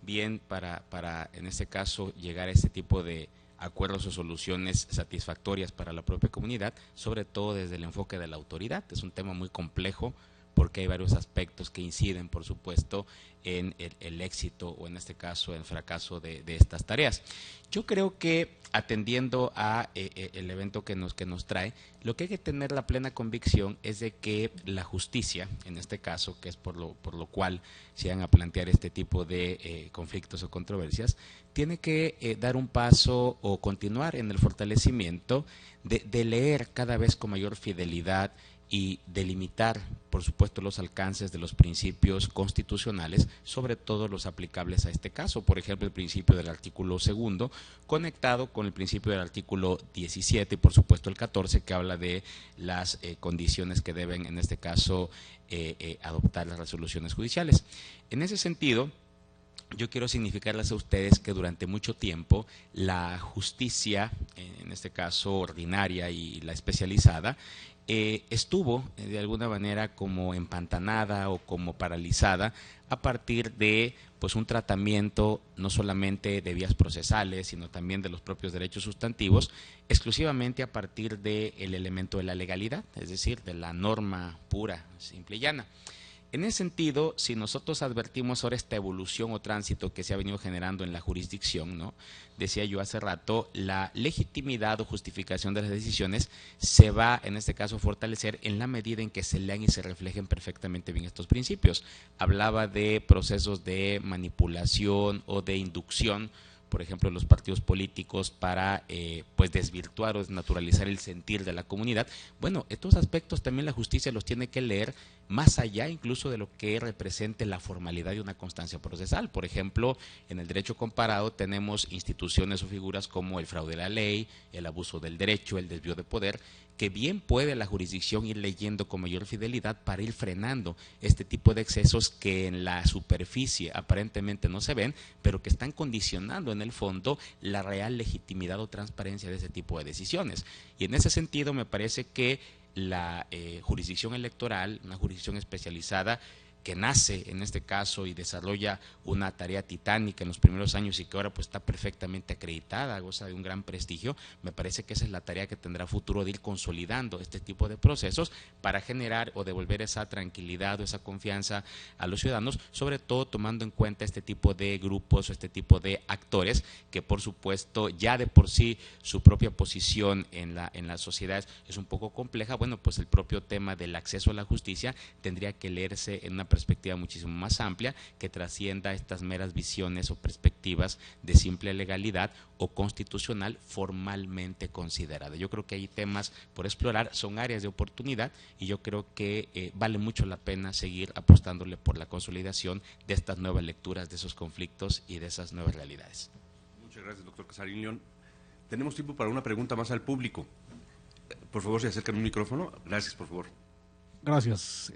[SPEAKER 5] bien para en este caso llegar a este tipo de acuerdos o soluciones satisfactorias para la propia comunidad, sobre todo desde el enfoque de la autoridad. Es un tema muy complejo, porque hay varios aspectos que inciden, por supuesto, en el éxito o en este caso el fracaso de estas tareas. Yo creo que atendiendo a el evento que nos trae, lo que hay que tener la plena convicción es de que la justicia, en este caso, que es por lo cual se van a plantear este tipo de conflictos o controversias, tiene que dar un paso o continuar en el fortalecimiento de leer cada vez con mayor fidelidad y delimitar, por supuesto, los alcances de los principios constitucionales, sobre todo los aplicables a este caso. Por ejemplo, el principio del artículo 2, conectado con el principio del artículo 17 y, por supuesto, el 14, que habla de las condiciones que deben, en este caso, adoptar las resoluciones judiciales. En ese sentido, yo quiero significarles a ustedes que durante mucho tiempo la justicia, en este caso ordinaria y la especializada, estuvo de alguna manera como empantanada o como paralizada a partir de pues un tratamiento no solamente de vías procesales, sino también de los propios derechos sustantivos, exclusivamente a partir del elemento de la legalidad, es decir, de la norma pura, simple y llana. En ese sentido, si nosotros advertimos ahora esta evolución o tránsito que se ha venido generando en la jurisdicción, ¿no? Decía yo hace rato, la legitimidad o justificación de las decisiones se va, en este caso, a fortalecer en la medida en que se lean y se reflejen perfectamente bien estos principios. Hablaba de procesos de manipulación o de inducción, por ejemplo, los partidos políticos para pues desvirtuar o desnaturalizar el sentir de la comunidad. Bueno, estos aspectos también la justicia los tiene que leer más allá incluso de lo que represente la formalidad de una constancia procesal. Por ejemplo, en el derecho comparado tenemos instituciones o figuras como el fraude a la ley, el abuso del derecho, el desvío de poder, que bien puede la jurisdicción ir leyendo con mayor fidelidad para ir frenando este tipo de excesos que en la superficie aparentemente no se ven, pero que están condicionando en el fondo la real legitimidad o transparencia de ese tipo de decisiones. Y en ese sentido me parece que la jurisdicción electoral, una jurisdicción especializada, que nace en este caso y desarrolla una tarea titánica en los primeros años y que ahora pues está perfectamente acreditada, goza de un gran prestigio, me parece que esa es la tarea que tendrá futuro de ir consolidando este tipo de procesos para generar o devolver esa tranquilidad o esa confianza a los ciudadanos, sobre todo tomando en cuenta este tipo de grupos o este tipo de actores que por supuesto ya de por sí su propia posición en las sociedades es un poco compleja. Bueno, pues el propio tema del acceso a la justicia tendría que leerse en una perspectiva muchísimo más amplia que trascienda estas meras visiones o perspectivas de simple legalidad o constitucional formalmente considerada. Yo creo que hay temas por explorar, son áreas de oportunidad y yo creo que vale mucho la pena seguir apostándole por la consolidación de estas nuevas lecturas, de esos conflictos y de esas nuevas realidades.
[SPEAKER 2] Muchas gracias, doctor Casarín León. Tenemos tiempo para una pregunta más al público. Por favor, se acercan un micrófono. Gracias, por favor.
[SPEAKER 10] Gracias.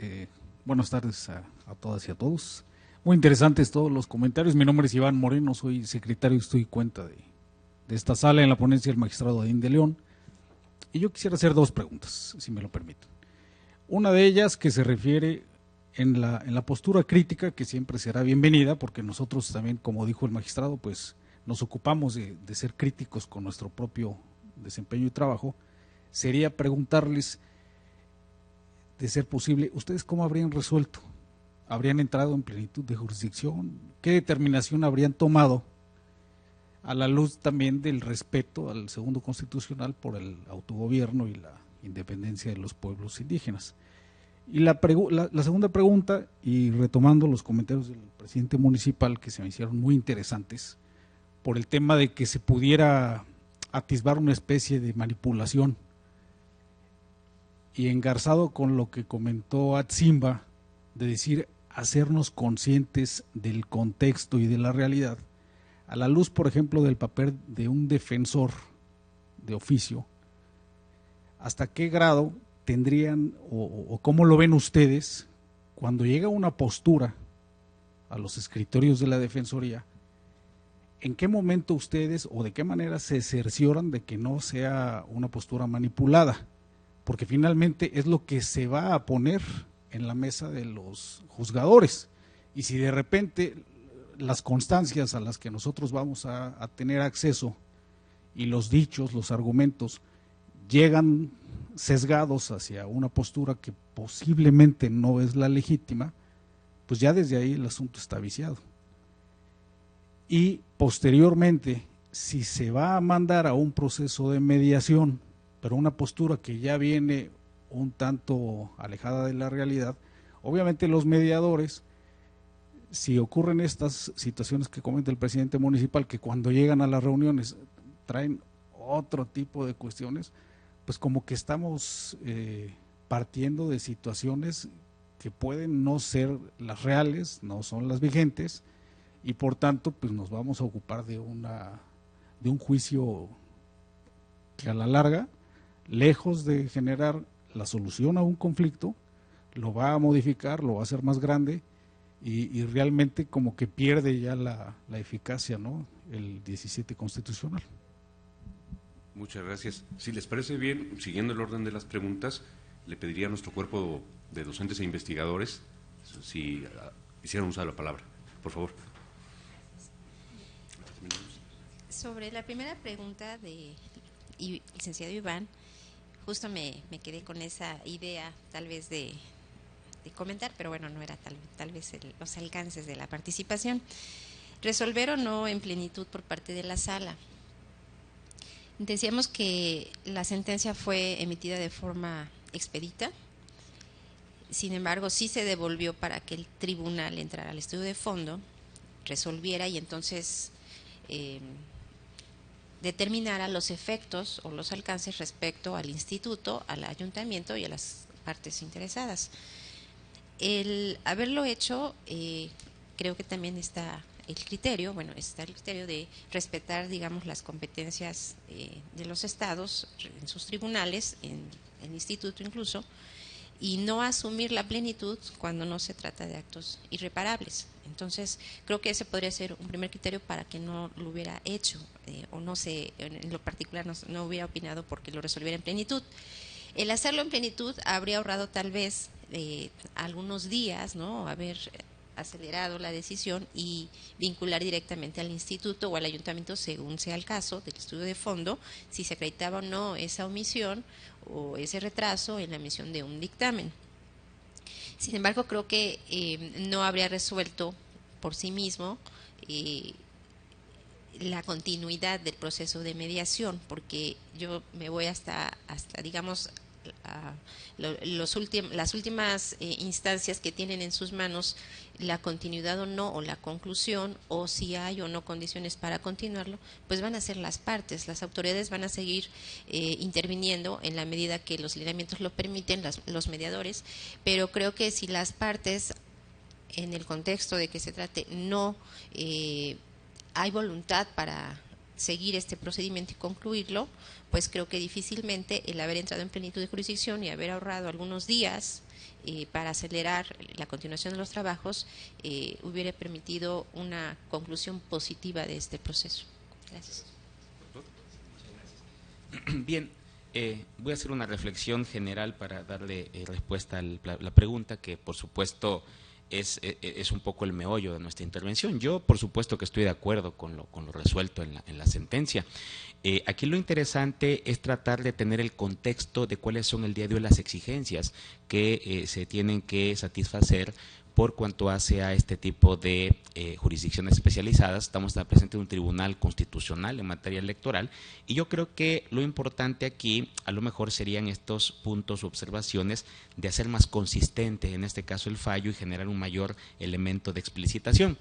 [SPEAKER 10] Buenas tardes a todas y a todos. Muy interesantes todos los comentarios. Mi nombre es Iván Moreno, soy secretario y estoy cuenta de esta sala en la ponencia del magistrado Adín de León. Y yo quisiera hacer dos preguntas, si me lo permiten. Una de ellas que se refiere en la postura crítica, que siempre será bienvenida, porque nosotros también, como dijo el magistrado, pues nos ocupamos de ser críticos con nuestro propio desempeño y trabajo, sería preguntarles, de ser posible, ¿ustedes cómo habrían resuelto? ¿Habrían entrado en plenitud de jurisdicción? ¿Qué determinación habrían tomado a la luz también del respeto al segundo constitucional por el autogobierno y la independencia de los pueblos indígenas? Y la segunda pregunta, y retomando los comentarios del presidente municipal que se me hicieron muy interesantes, por el tema de que se pudiera atisbar una especie de manipulación, y engarzado con lo que comentó Atzimba, de decir, hacernos conscientes del contexto y de la realidad, a la luz, por ejemplo, del papel de un defensor de oficio, ¿hasta qué grado tendrían o cómo lo ven ustedes cuando llega una postura a los escritorios de la Defensoría? ¿En qué momento ustedes o de qué manera se cercioran de que no sea una postura manipulada? Porque finalmente es lo que se va a poner en la mesa de los juzgadores. Y si de repente las constancias a las que nosotros vamos a tener acceso y los dichos, los argumentos, llegan sesgados hacia una postura que posiblemente no es la legítima, pues ya desde ahí el asunto está viciado. Y posteriormente, si se va a mandar a un proceso de mediación, pero una postura que ya viene un tanto alejada de la realidad, obviamente los mediadores, si ocurren estas situaciones que comenta el presidente municipal, que cuando llegan a las reuniones traen otro tipo de cuestiones, pues como que estamos partiendo de situaciones que pueden no ser las reales, no son las vigentes, y por tanto pues nos vamos a ocupar de un juicio que a la larga, lejos de generar la solución a un conflicto, lo va a modificar, lo va a hacer más grande, y realmente como que pierde ya la eficacia, ¿no?, el 17 constitucional.
[SPEAKER 2] Muchas gracias. Si les parece bien, siguiendo el orden de las preguntas, le pediría a nuestro cuerpo de docentes e investigadores si hicieran uso de la palabra. Por favor.
[SPEAKER 6] Sobre la primera pregunta del licenciado Iván, justo me quedé con esa idea tal vez de comentar, pero bueno, no era tal vez los alcances de la participación. Resolver o no en plenitud por parte de la sala. Decíamos que la sentencia fue emitida de forma expedita, sin embargo sí se devolvió para que el tribunal entrara al estudio de fondo, resolviera y entonces determinara los efectos o los alcances respecto al instituto, al ayuntamiento y a las partes interesadas. El haberlo hecho, creo que también está el criterio de respetar, digamos, las competencias de los estados en sus tribunales, en el instituto incluso, y no asumir la plenitud cuando no se trata de actos irreparables. Entonces, creo que ese podría ser un primer criterio para que no lo hubiera hecho, o no se, en lo particular no hubiera opinado porque lo resolviera en plenitud. El hacerlo en plenitud habría ahorrado tal vez algunos días, ¿no?, haber acelerado la decisión y vincular directamente al instituto o al ayuntamiento, según sea el caso del estudio de fondo, si se acreditaba o no esa omisión o ese retraso en la emisión de un dictamen. Sin embargo, creo que no habría resuelto por sí mismo la continuidad del proceso de mediación, porque yo me voy hasta digamos, las últimas instancias que tienen en sus manos la continuidad o no, o la conclusión, o si hay o no condiciones para continuarlo, pues van a ser las partes. Las autoridades van a seguir interviniendo en la medida que los lineamientos lo permiten, los mediadores, pero creo que si las partes, en el contexto de que se trate, no hay voluntad para seguir este procedimiento y concluirlo, pues creo que difícilmente el haber entrado en plenitud de jurisdicción y haber ahorrado algunos días para acelerar la continuación de los trabajos hubiera permitido una conclusión positiva de este proceso. Gracias.
[SPEAKER 5] Bien, voy a hacer una reflexión general para darle respuesta a la pregunta, que por supuesto es un poco el meollo de nuestra intervención. Yo, por supuesto, que estoy de acuerdo con lo resuelto en la sentencia. Aquí lo interesante es tratar de tener el contexto de cuáles son el día de hoy las exigencias que se tienen que satisfacer por cuanto hace a este tipo de jurisdicciones especializadas. Estamos presentes en un tribunal constitucional en materia electoral, y yo creo que lo importante aquí a lo mejor serían estos puntos o observaciones de hacer más consistente en este caso el fallo y generar un mayor elemento de explicitación.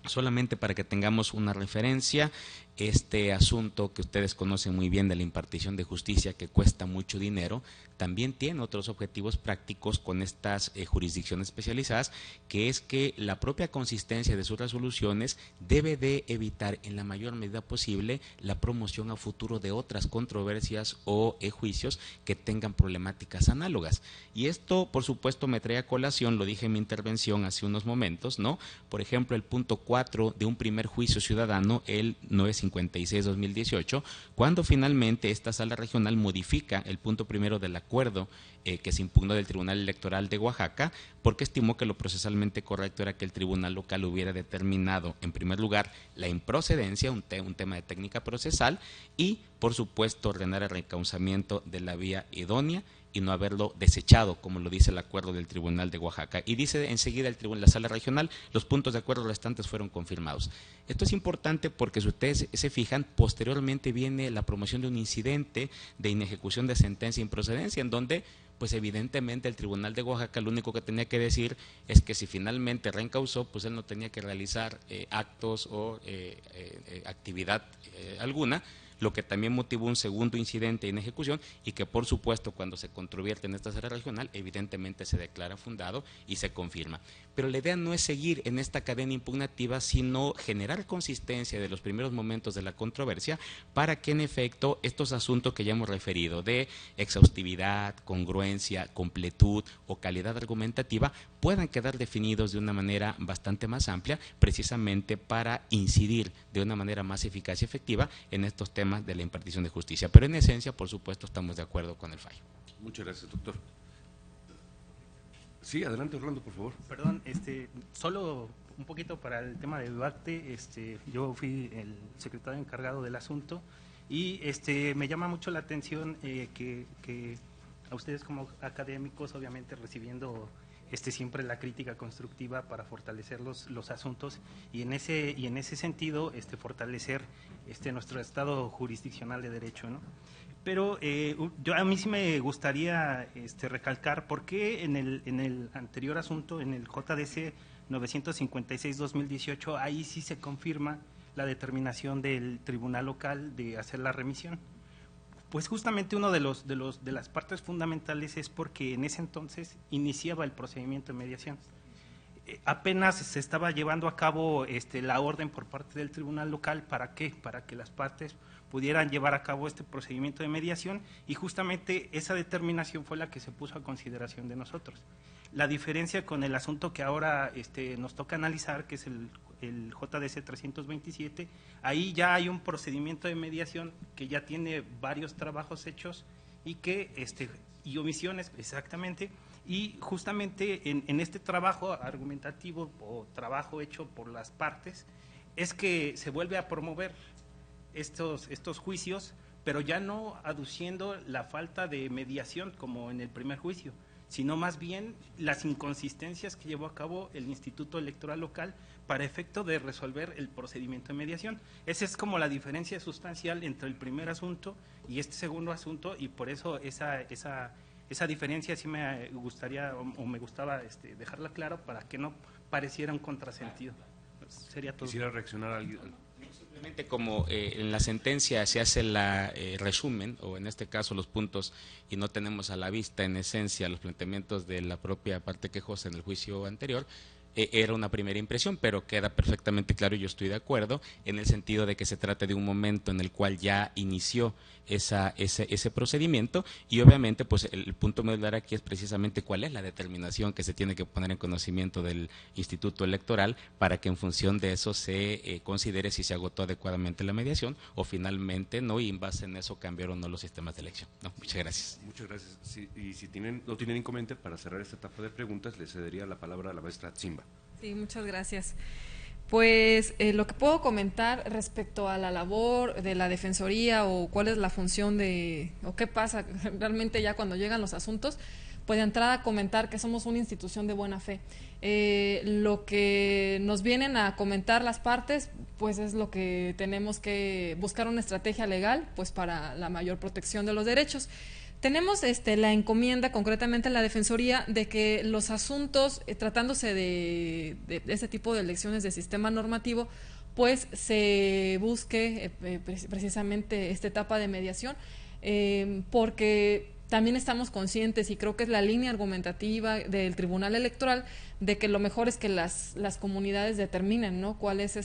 [SPEAKER 5] Solamente para que tengamos una referencia, este asunto que ustedes conocen muy bien de la impartición de justicia, que cuesta mucho dinero, también tiene otros objetivos prácticos con estas jurisdicciones especializadas, que es que la propia consistencia de sus resoluciones debe de evitar en la mayor medida posible la promoción a futuro de otras controversias o juicios que tengan problemáticas análogas. Y esto, por supuesto, me trae a colación, lo dije en mi intervención hace unos momentos, ¿no? Por ejemplo, el punto 4 de un primer juicio ciudadano, el 950 1956-2018, cuando finalmente esta sala regional modifica el punto primero del acuerdo que se impugnó del Tribunal Electoral de Oaxaca, porque estimó que lo procesalmente correcto era que el tribunal local hubiera determinado, en primer lugar, la improcedencia, un tema de técnica procesal, y, por supuesto, ordenar el reencauzamiento de la vía idónea y no haberlo desechado, como lo dice el acuerdo del Tribunal de Oaxaca. Y dice enseguida la sala regional, los puntos de acuerdo restantes fueron confirmados. Esto es importante porque, si ustedes se fijan, posteriormente viene la promoción de un incidente de inejecución de sentencia e improcedencia, en donde, pues evidentemente, el Tribunal de Oaxaca lo único que tenía que decir es que si finalmente reencauzó, pues él no tenía que realizar actos o actividad alguna, lo que también motivó un segundo incidente en ejecución, y que, por supuesto, cuando se controvierte en esta sala regional, evidentemente se declara fundado y se confirma. Pero la idea no es seguir en esta cadena impugnativa, sino generar consistencia de los primeros momentos de la controversia para que, en efecto, estos asuntos que ya hemos referido de exhaustividad, congruencia, completud o calidad argumentativa puedan quedar definidos de una manera bastante más amplia, precisamente para incidir de una manera más eficaz y efectiva en estos temas de la impartición de justicia. Pero en esencia, por supuesto, estamos de acuerdo con el fallo.
[SPEAKER 2] Muchas gracias, doctor. Sí, adelante, Orlando, por favor.
[SPEAKER 3] Perdón, solo un poquito para el tema de debate. Yo fui el secretario encargado del asunto y me llama mucho la atención que a ustedes como académicos, obviamente recibiendo siempre la crítica constructiva para fortalecer los asuntos, y en ese sentido fortalecer nuestro estado jurisdiccional de derecho, ¿no? Pero a mí sí me gustaría recalcar por qué en el anterior asunto, en el JDC 956-2018, ahí sí se confirma la determinación del tribunal local de hacer la remisión. Pues justamente uno de las partes fundamentales es porque en ese entonces iniciaba el procedimiento de mediación. Apenas se estaba llevando a cabo la orden por parte del tribunal local. ¿Para qué? Para que las partes pudieran llevar a cabo este procedimiento de mediación, y justamente esa determinación fue la que se puso a consideración de nosotros. La diferencia con el asunto que ahora nos toca analizar, que es el JDC 327, ahí ya hay un procedimiento de mediación que ya tiene varios trabajos hechos y omisiones, exactamente, y justamente en este trabajo argumentativo o trabajo hecho por las partes es que se vuelve a promover estos juicios, pero ya no aduciendo la falta de mediación como en el primer juicio, sino más bien las inconsistencias que llevó a cabo el Instituto Electoral Local para efecto de resolver el procedimiento de mediación. Esa es como la diferencia sustancial entre el primer asunto y este segundo asunto, y por eso esa diferencia sí me gustaría o me gustaba dejarla clara para que no pareciera un contrasentido. Sería todo.
[SPEAKER 2] Quisiera reaccionar a alguien.
[SPEAKER 5] Simplemente, como en la sentencia se hace la resumen, o en este caso los puntos, y no tenemos a la vista en esencia los planteamientos de la propia parte quejosa en el juicio anterior, era una primera impresión, pero queda perfectamente claro, y yo estoy de acuerdo, en el sentido de que se trata de un momento en el cual ya inició ese procedimiento, y obviamente pues el punto medular aquí es precisamente cuál es la determinación que se tiene que poner en conocimiento del Instituto Electoral para que en función de eso se considere si se agotó adecuadamente la mediación o finalmente no, y en base en eso cambiaron o no los sistemas de elección. No, muchas gracias.
[SPEAKER 2] Muchas gracias. Sí, y si no tienen inconveniente, para cerrar esta etapa de preguntas, le cedería la palabra a la maestra Tzimba.
[SPEAKER 4] Sí, muchas gracias. Pues lo que puedo comentar respecto a la labor de la Defensoría o cuál es la función o qué pasa realmente ya cuando llegan los asuntos, pues de entrada comentar que somos una institución de buena fe. Lo que nos vienen a comentar las partes, pues es lo que tenemos que buscar una estrategia legal, pues para la mayor protección de los derechos. Tenemos la encomienda, concretamente la Defensoría, de que los asuntos, tratándose de este tipo de elecciones de sistema normativo, pues se busque precisamente esta etapa de mediación, porque también estamos conscientes, y creo que es la línea argumentativa del Tribunal Electoral, de que lo mejor es que las comunidades determinen, ¿no?, cuál es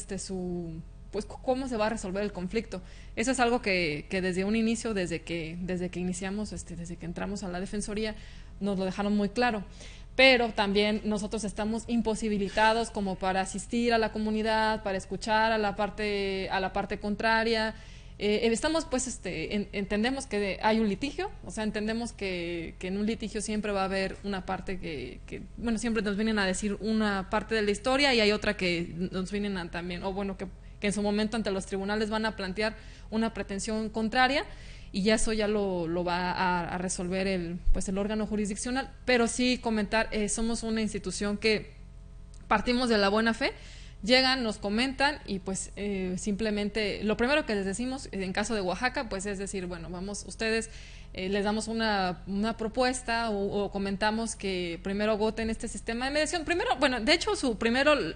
[SPEAKER 4] pues cómo se va a resolver el conflicto. Eso es algo que desde un inicio, desde que iniciamos, desde que entramos a la Defensoría, nos lo dejaron muy claro. pero también nosotros estamos imposibilitados como para asistir a la comunidad, para escuchar a la parte contraria. Estamos pues entendemos que hay un litigio, o sea, entendemos que en un litigio siempre va a haber una parte que bueno, siempre nos vienen a decir una parte de la historia y hay otra que nos vienen a también, o bueno, que en su momento ante los tribunales van a plantear una pretensión contraria, y ya eso ya lo va a resolver el órgano jurisdiccional. Pero sí comentar, somos una institución que partimos de la buena fe, llegan, nos comentan y pues simplemente lo primero que les decimos en caso de Oaxaca pues es decir, bueno, vamos, ustedes les damos una propuesta o comentamos que primero agoten este sistema de mediación. Primero, bueno, de hecho,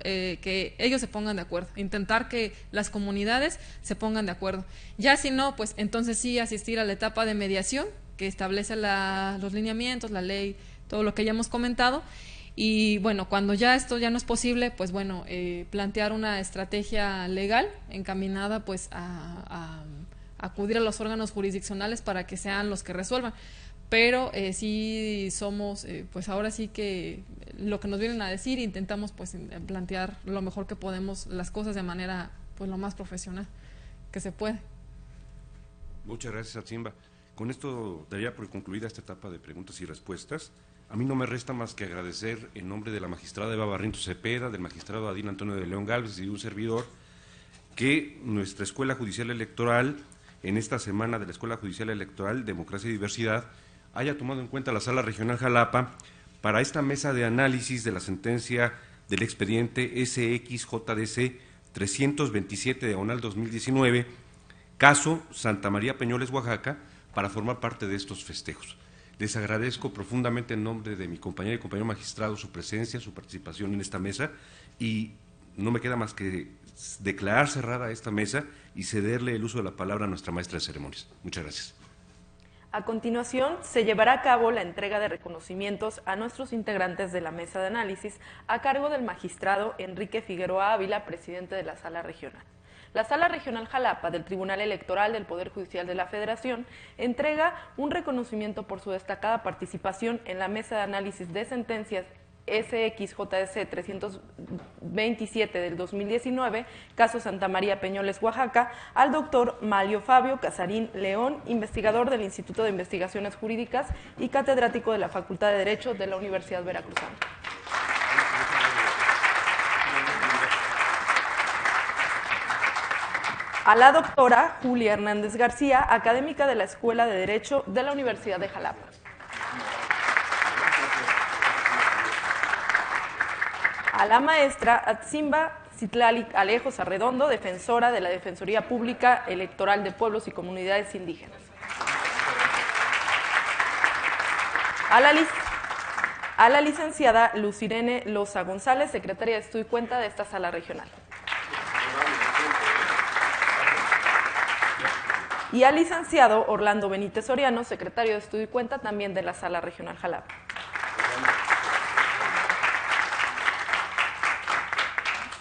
[SPEAKER 4] que ellos se pongan de acuerdo, intentar que las comunidades se pongan de acuerdo. Ya si no, pues entonces sí asistir a la etapa de mediación que establece los lineamientos, la ley, todo lo que ya hemos comentado. Y bueno, cuando ya esto ya no es posible, pues bueno, plantear una estrategia legal encaminada pues a acudir a los órganos jurisdiccionales para que sean los que resuelvan. Pero sí somos, pues ahora sí que lo que nos vienen a decir, intentamos pues plantear lo mejor que podemos las cosas de manera pues lo más profesional que se puede.
[SPEAKER 2] Muchas gracias, Atsimba. Con esto daría por concluida esta etapa de preguntas y respuestas. A mí no me resta más que agradecer en nombre de la magistrada Eva Barrientos Cepeda, del magistrado Adín Antonio de León Gálvez y de un servidor, que nuestra Escuela Judicial Electoral, en esta semana de la Escuela Judicial Electoral, Democracia y Diversidad, haya tomado en cuenta la Sala Regional Jalapa para esta mesa de análisis de la sentencia del expediente SXJDC 327/2019, caso Santa María Peñoles, Oaxaca, para formar parte de estos festejos. Les agradezco profundamente en nombre de mi compañera y compañero magistrado su presencia, su participación en esta mesa, y no me queda más que declarar cerrada esta mesa y cederle el uso de la palabra a nuestra maestra de ceremonias. Muchas gracias.
[SPEAKER 1] A continuación, se llevará a cabo la entrega de reconocimientos a nuestros integrantes de la mesa de análisis a cargo del magistrado Enrique Figueroa Ávila, presidente de la Sala Regional. La Sala Regional Jalapa del Tribunal Electoral del Poder Judicial de la Federación entrega un reconocimiento por su destacada participación en la mesa de análisis de sentencias SXJDC 327 del 2019, caso Santa María Peñoles, Oaxaca, al doctor Malio Fabio Casarín León, investigador del Instituto de Investigaciones Jurídicas y catedrático de la Facultad de Derecho de la Universidad Veracruzana. A la doctora Julia Hernández García, académica de la Escuela de Derecho de la Universidad de Jalapa. A la maestra Atsimba Citlali Alejos Arredondo, defensora de la Defensoría Pública Electoral de Pueblos y Comunidades Indígenas. A la licenciada Lucirene Loza González, secretaria de Estudio y Cuenta de esta Sala Regional. Y al licenciado Orlando Benítez Soriano, secretario de Estudio y Cuenta también de la Sala Regional Jalapa.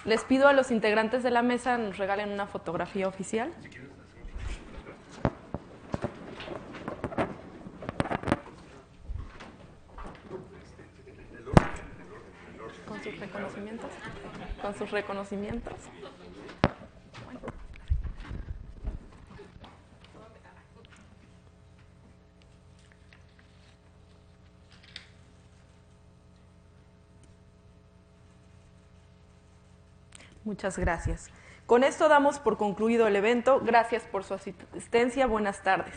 [SPEAKER 1] Les pido a los integrantes de la mesa nos regalen una fotografía oficial. Con sus reconocimientos. Con sus reconocimientos. Muchas gracias. Con esto damos por concluido el evento. Gracias por su asistencia. Buenas tardes.